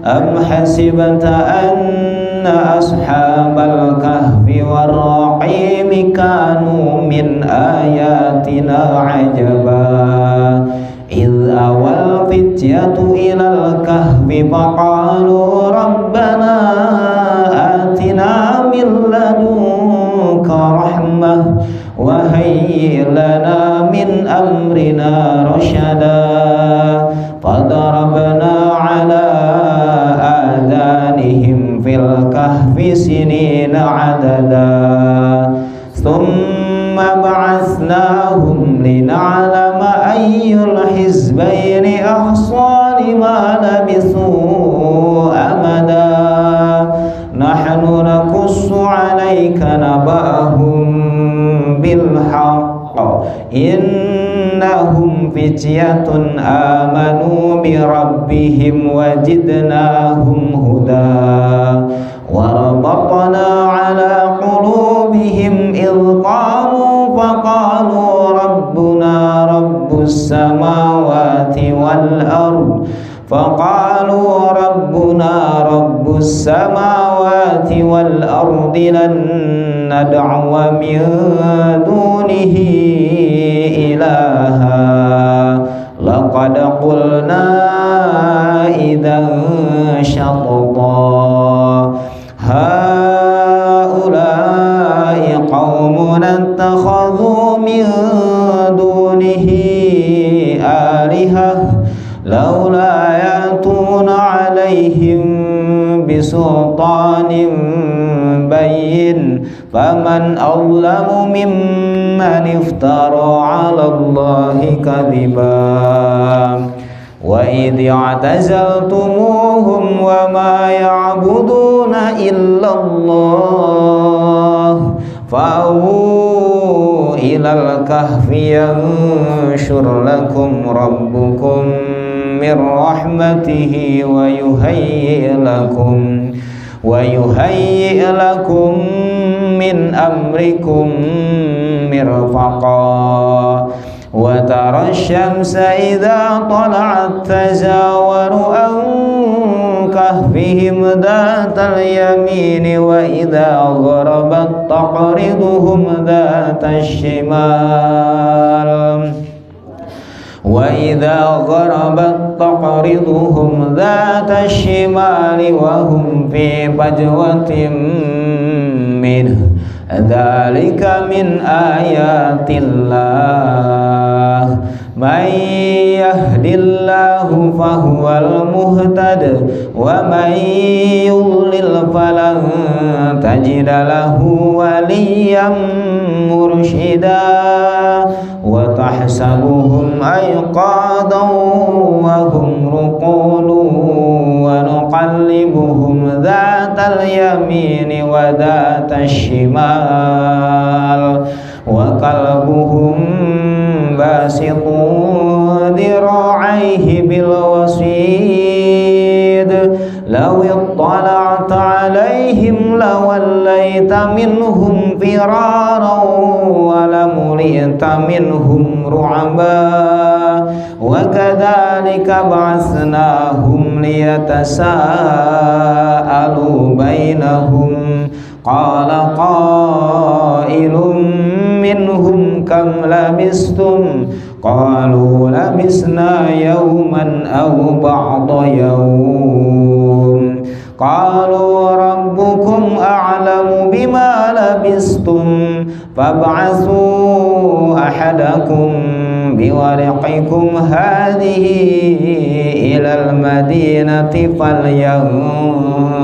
أم حسبت أن أصحاب الكهف والرقيم كانوا من آياتنا عجبا إذ أوى الفتية إلى الكهف فقالوا ربنا آتنا من لدنك رحمة وهيئ لنا من أمرنا رشدا فضربنا على آذانهم في الكهف سنين عددا ثم بعثناهم لنعلم أي الحزبين أحصى لما لبثوا أمدا نحن نقص عليك نبأهم بالحق إنهم فتية آمنوا بربهم وزدناهم هدى وربطنا على قلوبهم إذ قاموا فقالوا ربنا رب السماوات والأرض لن ندعو من دونه إلها لقد قلنا إذا شططا هؤلاء قومنا اتخذوا من دونه آلهة لولا يأتون عليهم بسلطان بين فمن أظلم ممن افترى على الله كذبا وإذ اعتزلتموهم وما يعبدون إلا الله فأووا إلى الكهف ينشر لكم ربكم من رحمته ويهيئ لكم من أمركم مرفقا وترى الشمس إذا طلعت تزاور عن كهفهم ذات اليمين وإذا غربت تقرضهم ذات الشمال وهم في فجوة منه ذلك من آيات الله من يهد الله فهو المهتد ومن يضلل فلن تجد له وليا مرشدا وتحسبهم أيقاظا وهم رقود ونقلبهم ذات اليمين وذات الشمال وكلبهم باسط ذراعيه بالوصيد لو اطلعت عليهم لوليت منهم فرارا ولملئت منهم رعبا وكذلك بعثناهم ليتساءلوا بينهم قال قائل منهم كم لبثتم قالوا لبثنا يوما أو بعض يوم قالوا ربكم أعلم بما لبثتم فابعثوا أحدكم بورقكم هذه إلى المدينة فلينظر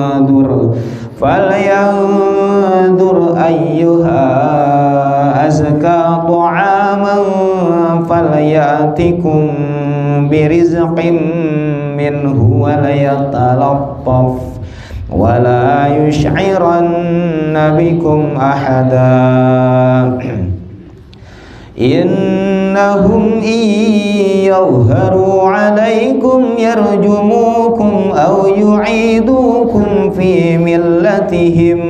أيها أزكى طعاما فليأتكم برزق منه وليتلطف ولا يشعرن بكم أحدا إنهم إن يظهروا عليكم يرجموكم أو يعيدوكم في ملتهم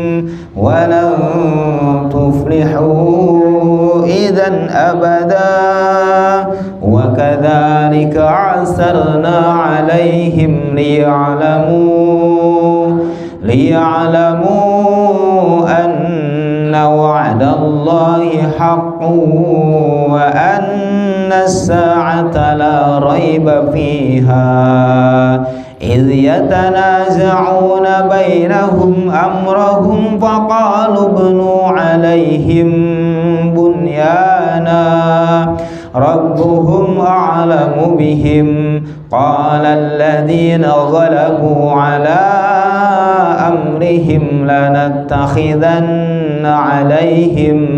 ولن تفلحوا إذا أبدا وكذلك عسرنا عليهم ليعلموا أن وعد الله حق وأن الساعة لا ريب فيها إذ يتنازعون بينهم أمرهم فقالوا ابنوا عليهم بنيانا ربهم أعلم بهم قال الذين غلبوا على أمرهم لنتخذن عليهم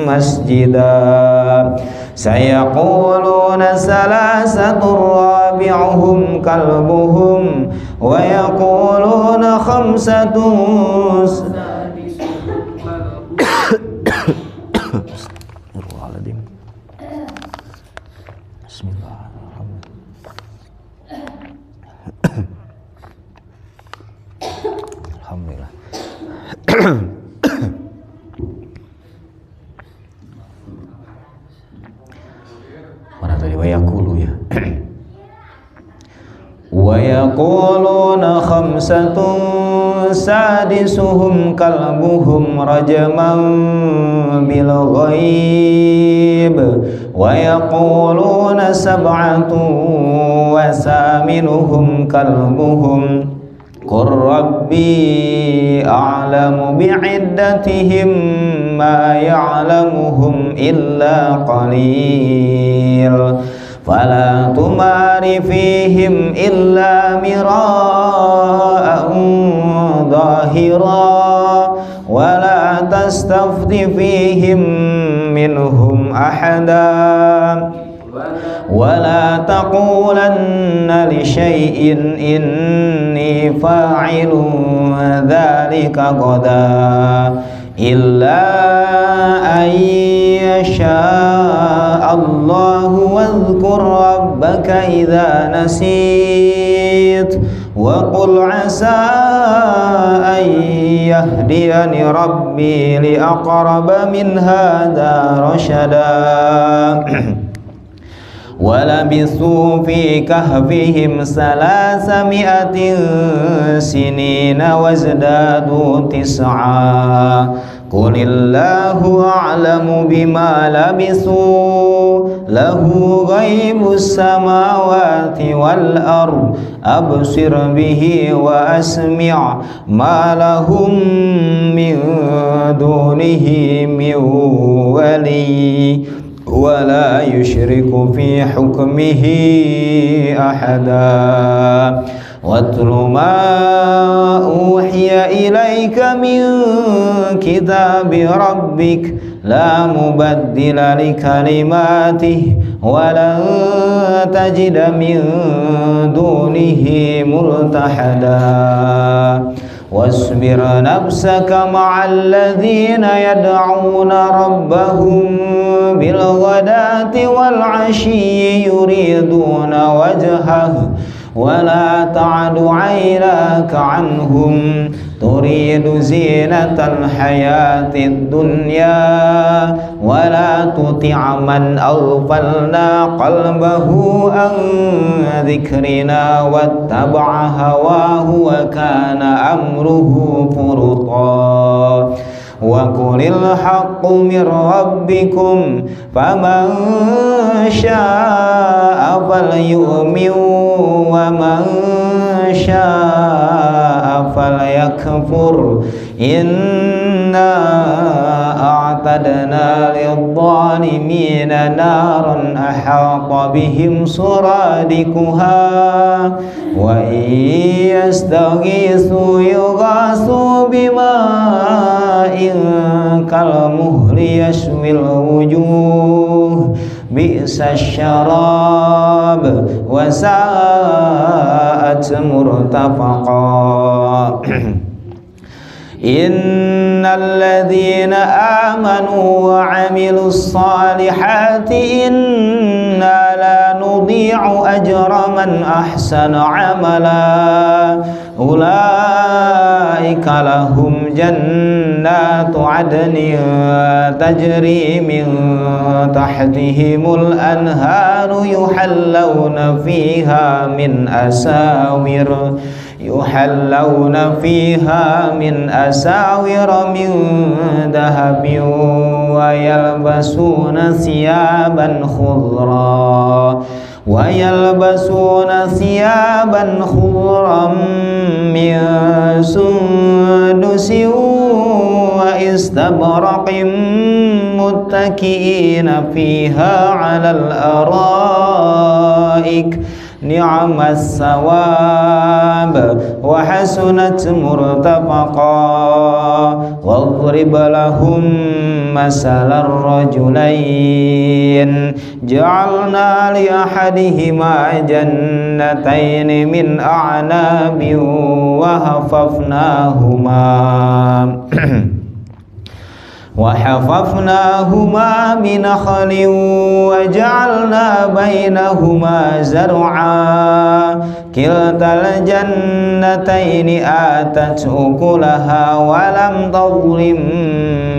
مسجدا سيقولون ثلاثة رابعهم كلبهم ويقولون خمسة Alhamdulillah. Mana tadi wayaqulu ya? Wayaquluna khamsatun sadisuhum kalbuhum rajaman bil ghaib wayaquluna sab'atun wa saminuhum kalbuhum Qur Rabbi a'lamu bi'iddatihim ma ya'lamuhum illa qalil fala tumari fihim illa mira'an dhahira wala tastafti fihim minhum ahada ولا تقولن لشيء إني فاعل ذلك غدا إلا أن يشاء الله واذكر ربك إذا نسيت وقل عسى أن يهديني ربي لأقرب من هذا رشدا ولبثوا في كهفهم 300 سنين وازدادوا 9 قل الله أعلم بما لبثوا له غيب السماوات والأرض أبصر به وأسمع ما لهم من دونه من ولي ولا يشرك في حكمه أحدا واتل ما أوحي إليك من كتاب ربك لا مبدل لكلماته ولن تجد من دونه ملتحدا واصبر نفسك مع الذين يدعون ربهم بالغداة والعشي يريدون وجهه ولا تعد عيناك عنهم تريد زينة الحياة الدنيا ولا تطع من أغفلنا قلبه عن ذكرنا واتبع هواه وكان أمره فرطا وقل الحق من ربكم فمن شاء فليؤمن ومن شاء فليكفر إنا أعتدنا للظالمين نارا أحاط بهم سرادقها وإن يستغيثوا يغاثوا بماء كالمهل يشوي الوجوه بئس الشراب وساءت مرتفقا إن الذين آمنوا وعملوا الصالحات إنا لا نضيع أجر من أحسن عملا أولئك لهم جنات عدن تجري من تحتهم الأنهار يحلون فيها من أساور من ذهب ويلبسون ثيابا خضرا من سندس واستبرق متكئين فيها على الأرائك نعم الثواب وحسنت مرتفقا واضرب لهم مثل الرجلين جعلنا لأحدهما جنتين من أعناب وحففناهما بنخل وجعلنا بينهما زرعا كلتا الجنتين آتت أكلها ولم تظلم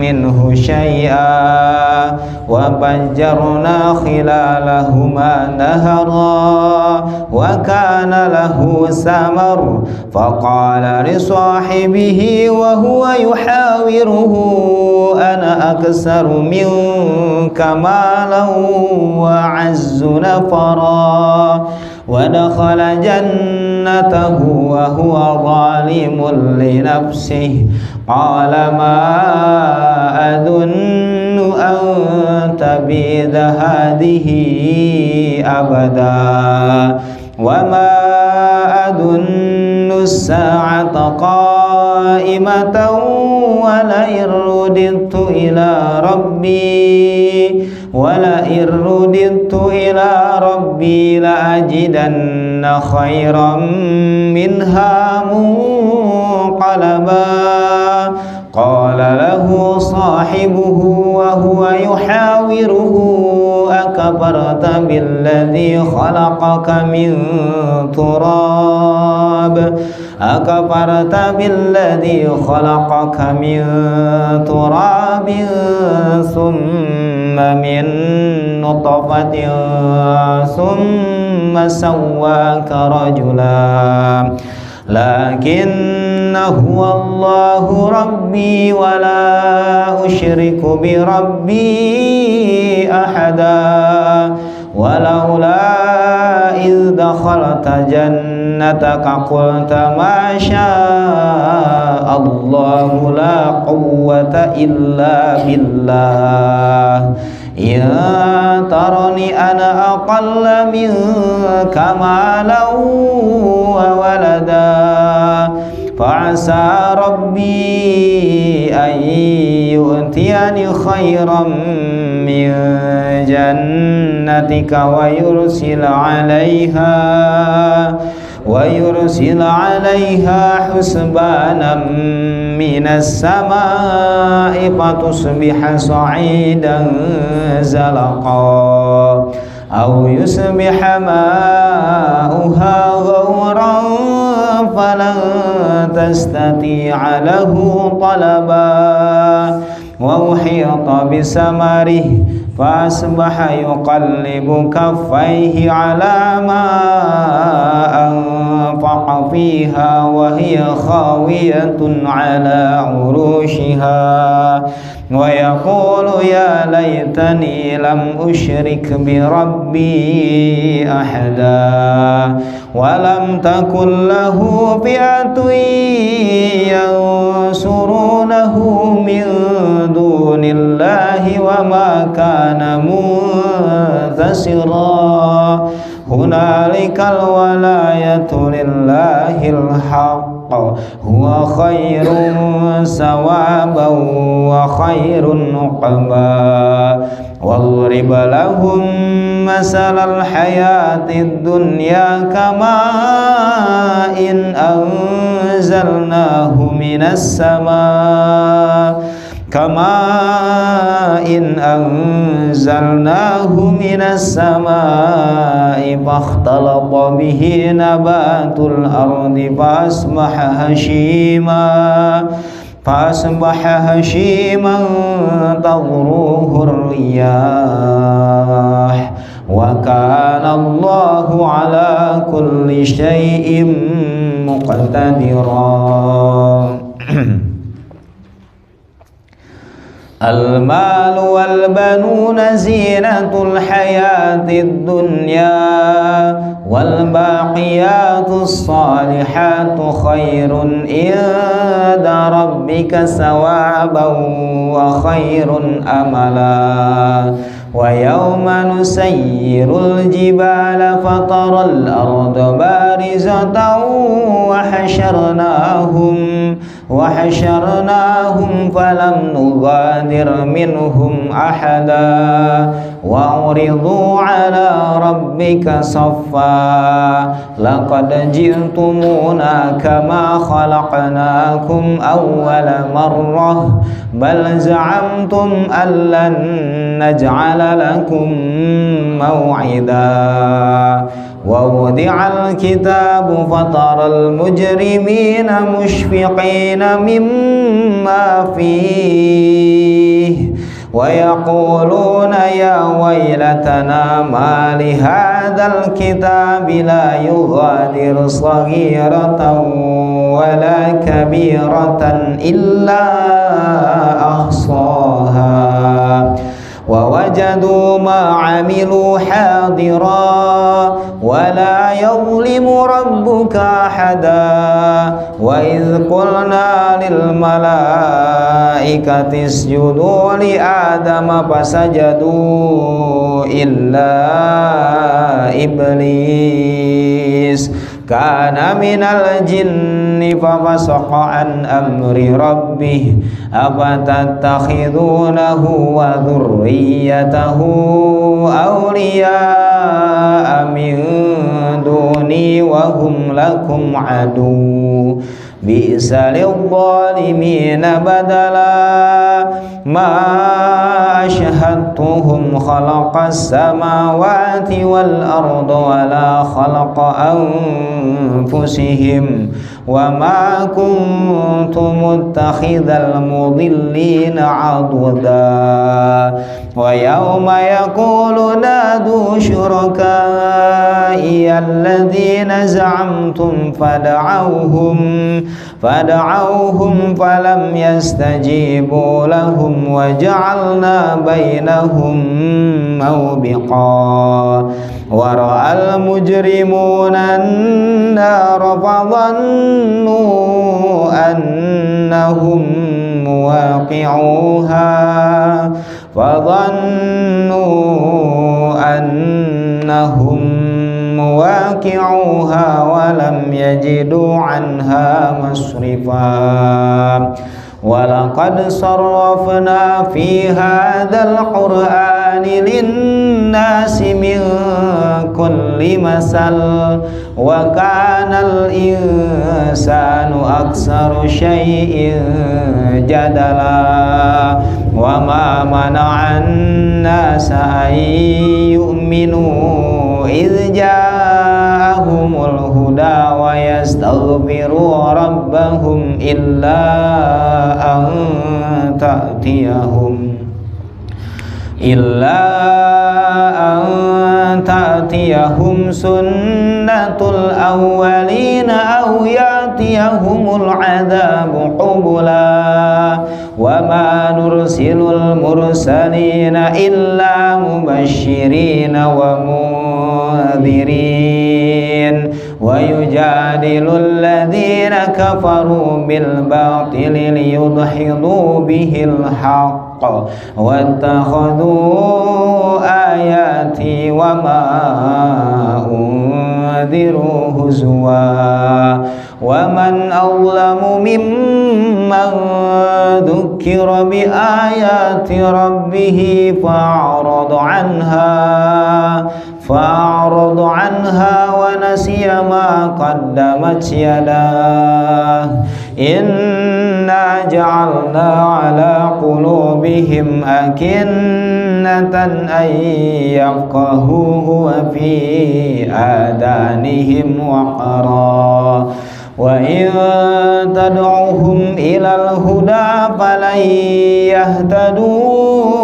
منه شيئا وفجرنا خلالهما نهرا وكان له ثمر فقال لصاحبه وهو يحاوره أنا أكثر منك مالا وأعز نفرا ودخل جنته وهو ظالم لنفسه قال ما أظن أن تبيد هذه أبدا وما أظن الساعة قائمة ولئن رددت إلى ربي لأجدن خيرا منها منقلبا قال له صاحبه وهو يحاوره أكفرت بالذي خلقك من تراب ثم من نطفة ثم سواك رجلا لكن هو الله ربي ولا أشرك بربي أحدا ولولا إذ دخلت جنتك قلت ما شاء الله لا قوة إلا بالله إن ترني أنا أقل منك مالا وولدا فعسى ربي أن يؤتيني خيرا من جنتك ويرسل عليها حسبانا من السماء فتصبح صعيدا زلقا أو يصبح ماؤها غورا فلن تستطيع له طلبا وأحيط بثمره فأصبح يقلب كفيه على ما أنفق فيها وهي خاوية على عروشها ويقول يا ليتني لم أشرك بربي أحدا ولم تكن له فئة ينصرونه من دون الله وما كان منتصرا هنالك الولاية لله الحق هو خير ثوابا وخير عقبا واضرب لهم مثل الحياة الدنيا كماء إن أنزلناه من السماء فاختلط به نبات الأرض فأصبح هشيما تذروه الرياح وكان الله على كل شيء مقتدرا المال والبنون زينة الحياة الدنيا والباقيات الصالحات خير عند ربك ثوابا وخير أملا ويوم نسير الجبال فترى الأرض بارزة وحشرناهم فلم نغادر منهم أحدا وعرضوا على ربك صفا لقد جئتمونا كما خلقناكم أول مرة بل زعمتم أن لن نجعل لكم موعدا ووضع الكتاب فترى المجرمين مشفقين مما فيه ويقولون يا ويلتنا ما لهذا الكتاب لا يغادر صغيرة ولا كبيرة إلا أحصاها ووجدوا ما عملوا حاضرا ولا يظلم ربك أحدا وإذ قلنا للملائكة اسجدوا لآدم فسجدوا إلا إبليس كان من الجن ففسق عن أمر ربه أفتتخذونه وذريته أولياء من دوني وهم لكم عدو بئس للظالمين بدلا ما أشهدتهم خلق السماوات والأرض ولا خلق أنفسهم وما كنت متخذ المضلين عضدا ويوم يقول نادوا شركائي الذين زعمتم فدعوهم فلم يستجيبوا لهم وجعلنا بينهم موبقا ورأى المجرمون النار فظنوا أنهم مواقعوها ولم يجدوا عنها مصرفا ولقد صرفنا في هذا القرآن للناس من كل مثل وكان الإنسان أكثر شيء جدلا وما منع الناس أن يؤمنوا إذ جاءهم الهدى ويستغفروا ربهم إلا أن تأتيهم سنة الأولين أو يأتيهم العذاب قبلا وما نرسل المرسلين إلا مبشرين ومنذرين ويجادل الذين كفروا بالباطل ليدحضوا به الحق واتخذوا آياتي وما أنذروا هزوا ومن أظلم ممن ذكر بآيات ربه فأعرض عنها ونسي ما قدمت يداه إنا جعلنا على قلوبهم أكنة أن يفقهوه وفي آذانهم وقرا وإن تدعوهم إلى الهدى فلن يهتدوا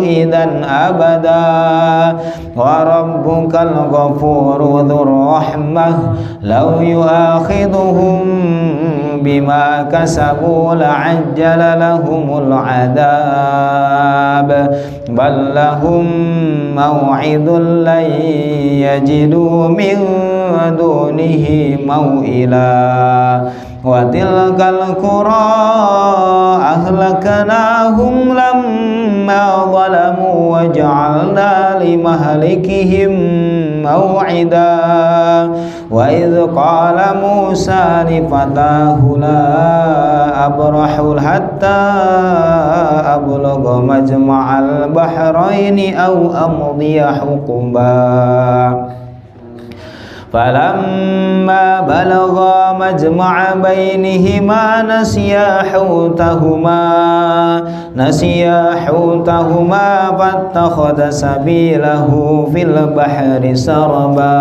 إذا أبدا وربك الغفور ذو الرحمة لو يؤاخذهم بما كسبوا لعجل لهم العذاب بل لهم موعد لن يجدوا من دونه موئلا وتلك القرى أهلكناهم لما ظلموا وجعلنا لمهلكهم موعدا وإذ قال موسى لفتاه لا أبرح حتى أبلغ مجمع البحرين أو أمضي حقبا فلما بلغا مجمع بينهما نسيا حوتهما فاتخذ سبيله في البحر سربا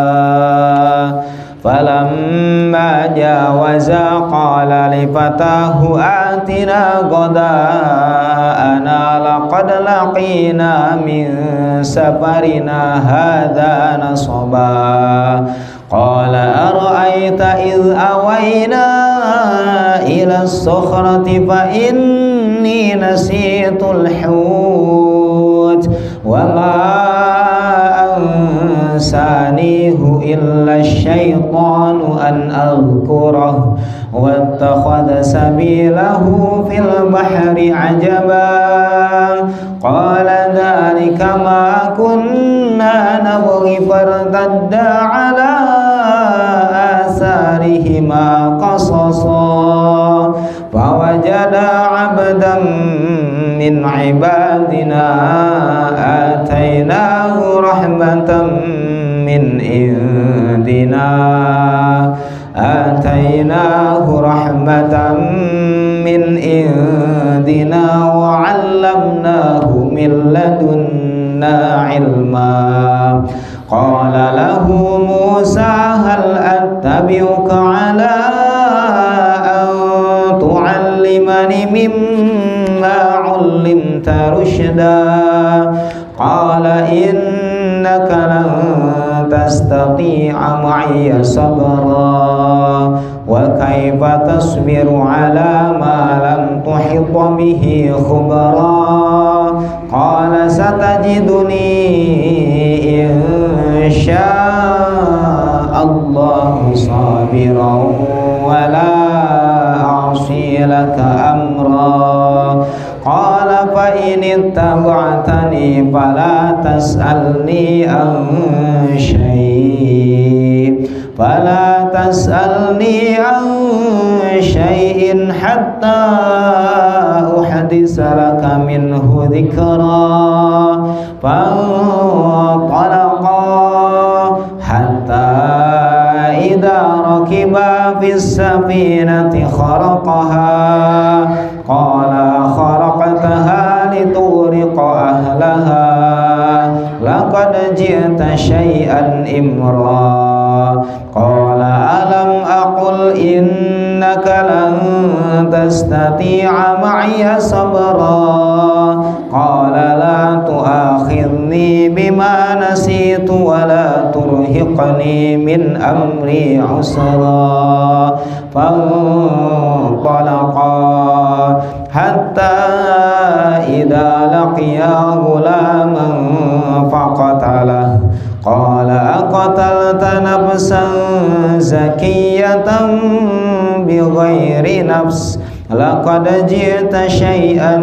فلما جاوزا قال لفتاه آتنا غداءنا لقد لقينا من سفرنا هذا نصبا قال أرأيت إذ أوينا إلى الصخرة فإني نسيت الحوت وما أنسانيه إلا الشيطان أن أذكره واتخذ سبيله في البحر عجبا قال ذلك ما كنا نبغي فارتدا على آثارهما قصصا فوجدا عبدا من عبادنا آتيناه رحمة من عندنا وعلمناه من لدنا علما قال له موسى هل أتبعك على أن تعلمني مما علمت رشدا قال إنك لن تستطيع معي صبرا وكيف تصبر على ما لم تحط به خبرا قال ستجدني إن شاء الله صابرا ولا أعصي لك أمرا قال فإن اتبعتني فلا تسألني عن شيء حتى نحدث لك منه ذكرا فانطلقا حتى إذا ركبا في السفينة خرقها قال خرقتها لتغرق أهلها لقد جئت شيئا إمرا قال ألم أقل إنك لن تستطيع معي صبرا قال لا تؤاخذني بما نسيت ولا ترهقني من أمري عسرا فانطلقا حتى إذا لقيا غلاما فقتله قال أقتلت نفسا زكية بغير نفس لقد جئت شيئا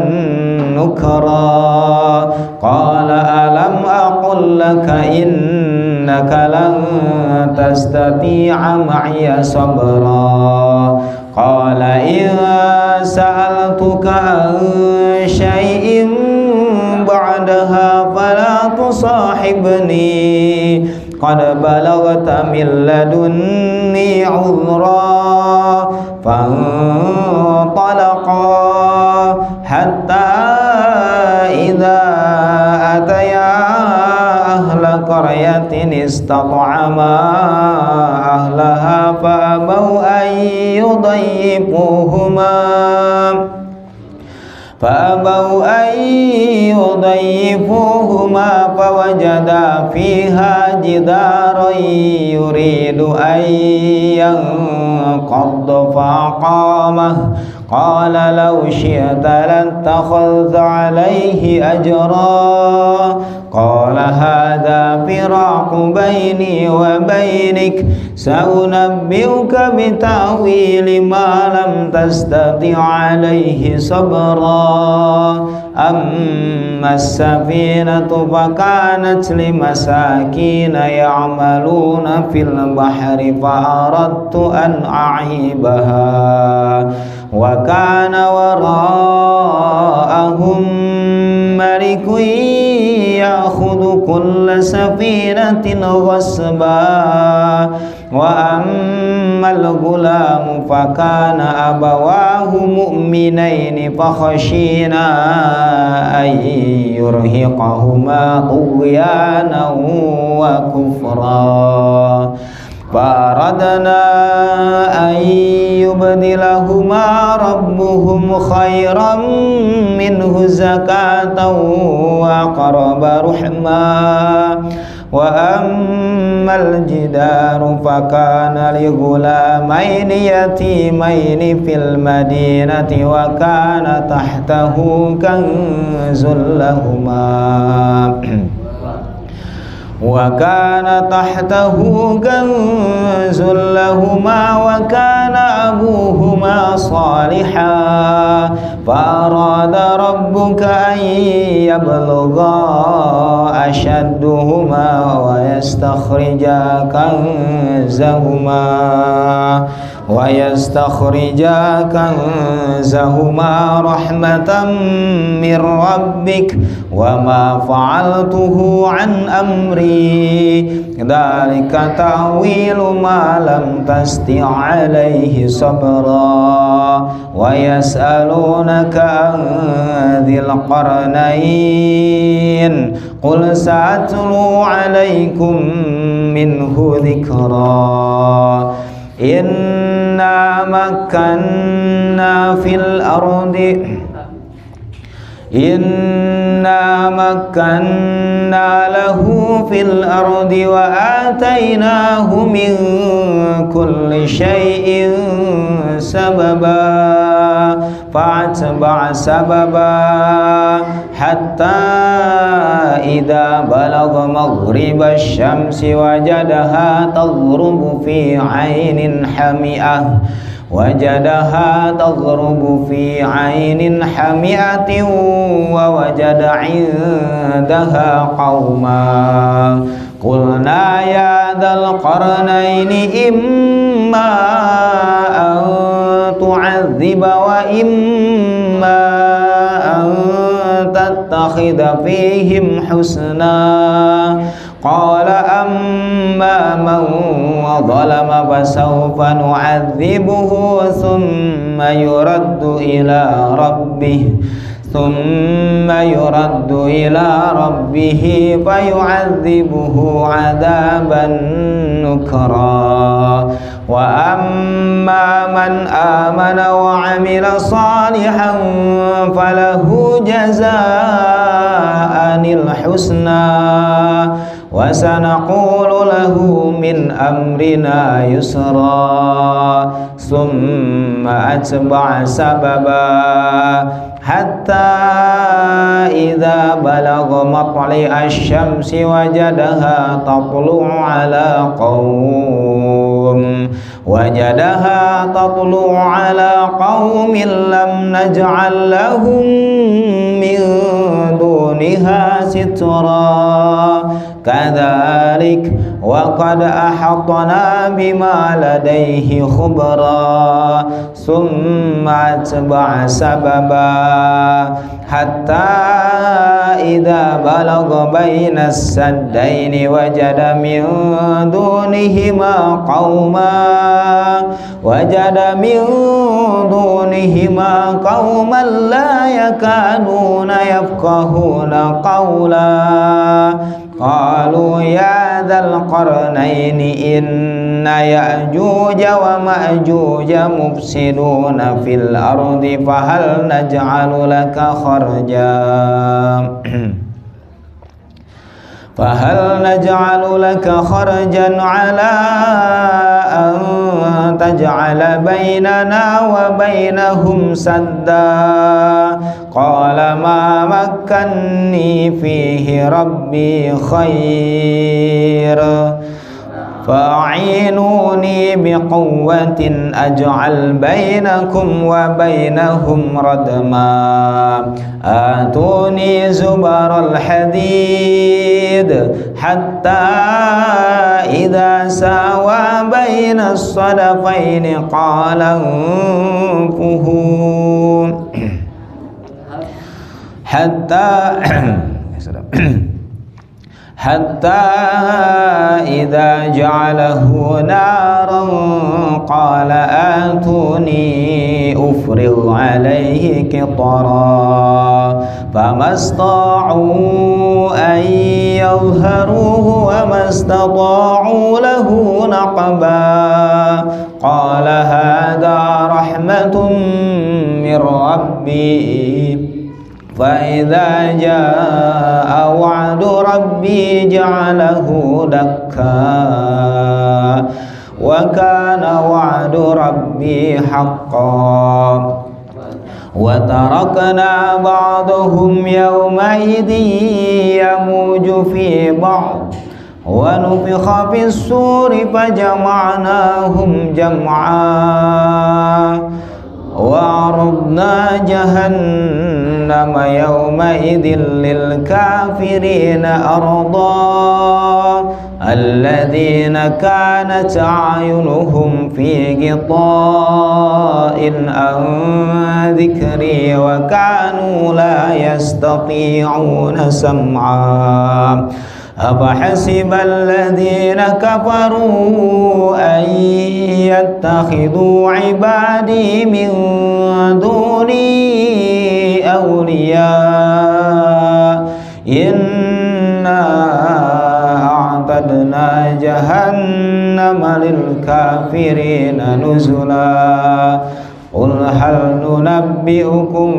نكرا قال ألم أقل لك إنك لن تستطيع معي صبرا قال إن سألتك عن شيء بعدها فلا تصاحبني قد بلغت من لدني عذرا فانطلقا حتى إذا أتيا أهل قرية استطعما أهلها فأبوا أن يضيفوهما فوجدا فيها جدارا يريد أن ينقض فأقامه قال لو شئت لاتخذت عليه أجرا قال هذا فراق بيني وبينك سأنبئك بتأويل ما لم تستطع عليه صبرا أما السفينة فكانت لمساكين يعملون في البحر فأردت أن أعيبها وكان وراءهم ملك يأخذ كل سفينة غصبا وأما الغلام فكان أبواه مؤمنين فخشينا أن يرهقهما طغيانا وكفرا فأردنا أن يبدلهما ربهم خيرا منه زكاة وأقرب رحما وأما الجدار فكان لغلامين يتيمين في المدينة وكان تحته كنز لهما وكان أبوهما صالحا فأراد ربك أن يبلغا أشدهما ويستخرجا كنزهما رحمة من ربك وما فعلته عن أمري ذلك تأويل ما لم تستطع عليه صبرا ويسألونك عن ذي القرنين قل سأتلو عليكم منه ذكرا إنا مكنا له في الأرض وآتيناه من كل شيء سببا فأتبع سببا حتى إذا بلغ مغرب الشمس وجدها تغرب في عين حمئة ووجد عندها قوما قلنا يا ذا القرنين إما أن تعذب وإما نتخذ فيهم حسنا قال أما من ظلم فسوف نعذبه ثم يرد إلى ربه فيعذبه عذابا نكرا وأما من آمن وعمل صالحا فله جزاء الحسنى وسنقول له من أمرنا يسرا ثم أتبع سببا حتى إذا بلغ مطلع الشمس وجدها تطلع على قوم لم نجعل لهم من دونها سترا كذلك وقد أحطنا بما لديه خبرا ثم أتبع سببا حتى إذا بلغ بين السدين وجد من دونهما قوما لا يكادون يفقهون قولا قالوا يا ذا القرنين إن يأجوج ومأجوج مفسدون في الأرض فهل نجعل لك خرجا على أن تجعل بيننا وبينهم سدا قال ما مكني فيه ربي خير فأعينوني بقوة أجعل بينكم وبينهم ردما آتوني زبر الحديد حتى إذا ساوى بين الصدفين قال انفخوا حتى إذا جعله نارا قال آتوني أفرغ عليه قطرا فما استطاعوا أن يظهروه وما استطاعوا له نقبا قال هذا رحمة من ربي فإذا جاء وعد ربي جعله دكا وكان وعد ربي حقا وتركنا بعضهم يومئذ يموج في بعض ونفخ في الصور فجمعناهم جمعا وعرضنا جهنم يومئذ للكافرين أرضا الذين كانت أعينهم في غطاء عن ذكري وكانوا لا يستطيعون سمعا أفحسب الذين كفروا أن يتخذوا عبادي من دوني أولياء إنا أعتدنا جهنم للكافرين نزلا قل هل ننبئكم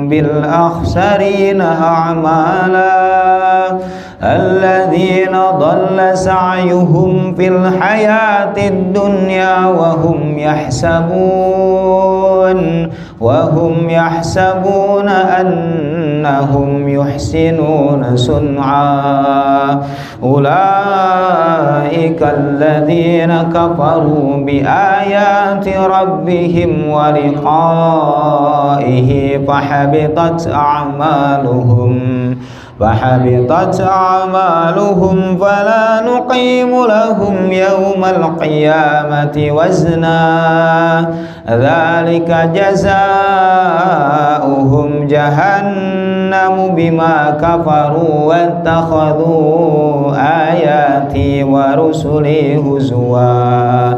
بالأخسرين أعمالا الذين ضل سعيهم في الحياة الدنيا وهم يحسبون أنهم يحسنون صنعا أولئك الذين كفروا بآيات ربهم ولقائه فحبطت أعمالهم أعمالهم فلا نقيم لهم يوم القيامة وزنا ذلك جزاؤهم جهنم بما كفروا واتخذوا آياتي ورسلي هزوا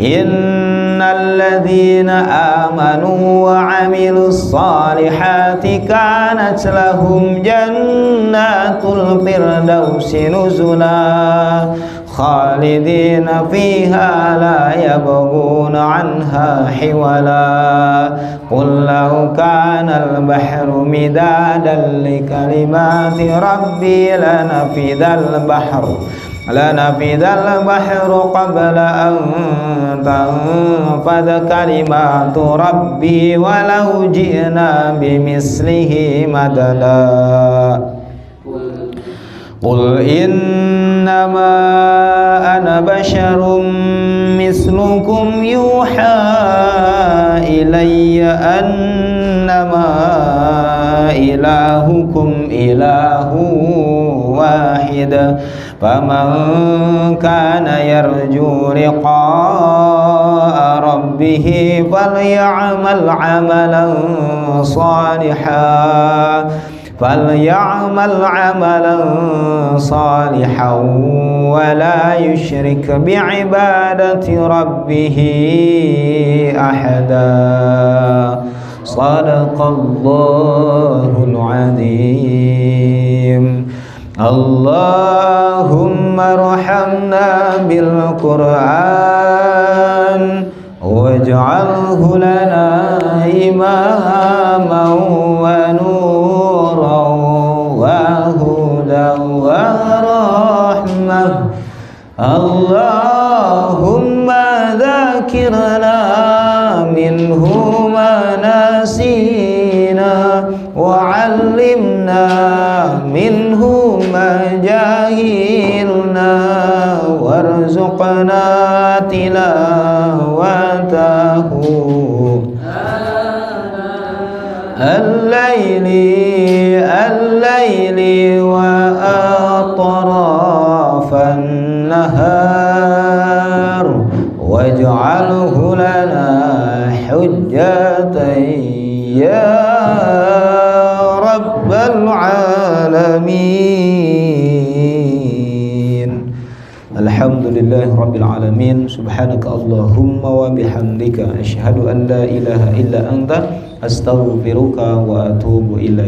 إن الذين آمنوا وعملوا الصالحات كانت لهم جنات الفردوس نزلا خالدين فيها لا يبغون عنها حولا قل لو كان البحر مدادا لكلمات ربي لنفد البحر قبل أن تنفد كلمات ربي ولو جئنا بمثله مددا قل إنما أنا بشر مثلكم يوحى إلي أنما إلهكم إله واحد فمن كان يرجو لقاء ربه فليعمل عملا صالحا ولا يشرك بعبادة ربه أحدا صدق الله العظيم اللهم ارحمنا بالقرآن واجعله لنا إماما ونورا وهدى ورحمة اللهم ذاكرنا منه ما نسينا وعلمنا منه ما جاهلنا وارزقنا تلاوته الليل وأطراف النهار واجعله لنا حجة يا رب العالمين Alhamdulillah Rabbil Alamin Subhanaka Allahumma wa bihamdika Ashhadu an la ilaha illa anta Astaghfiruka wa atubu ilaih.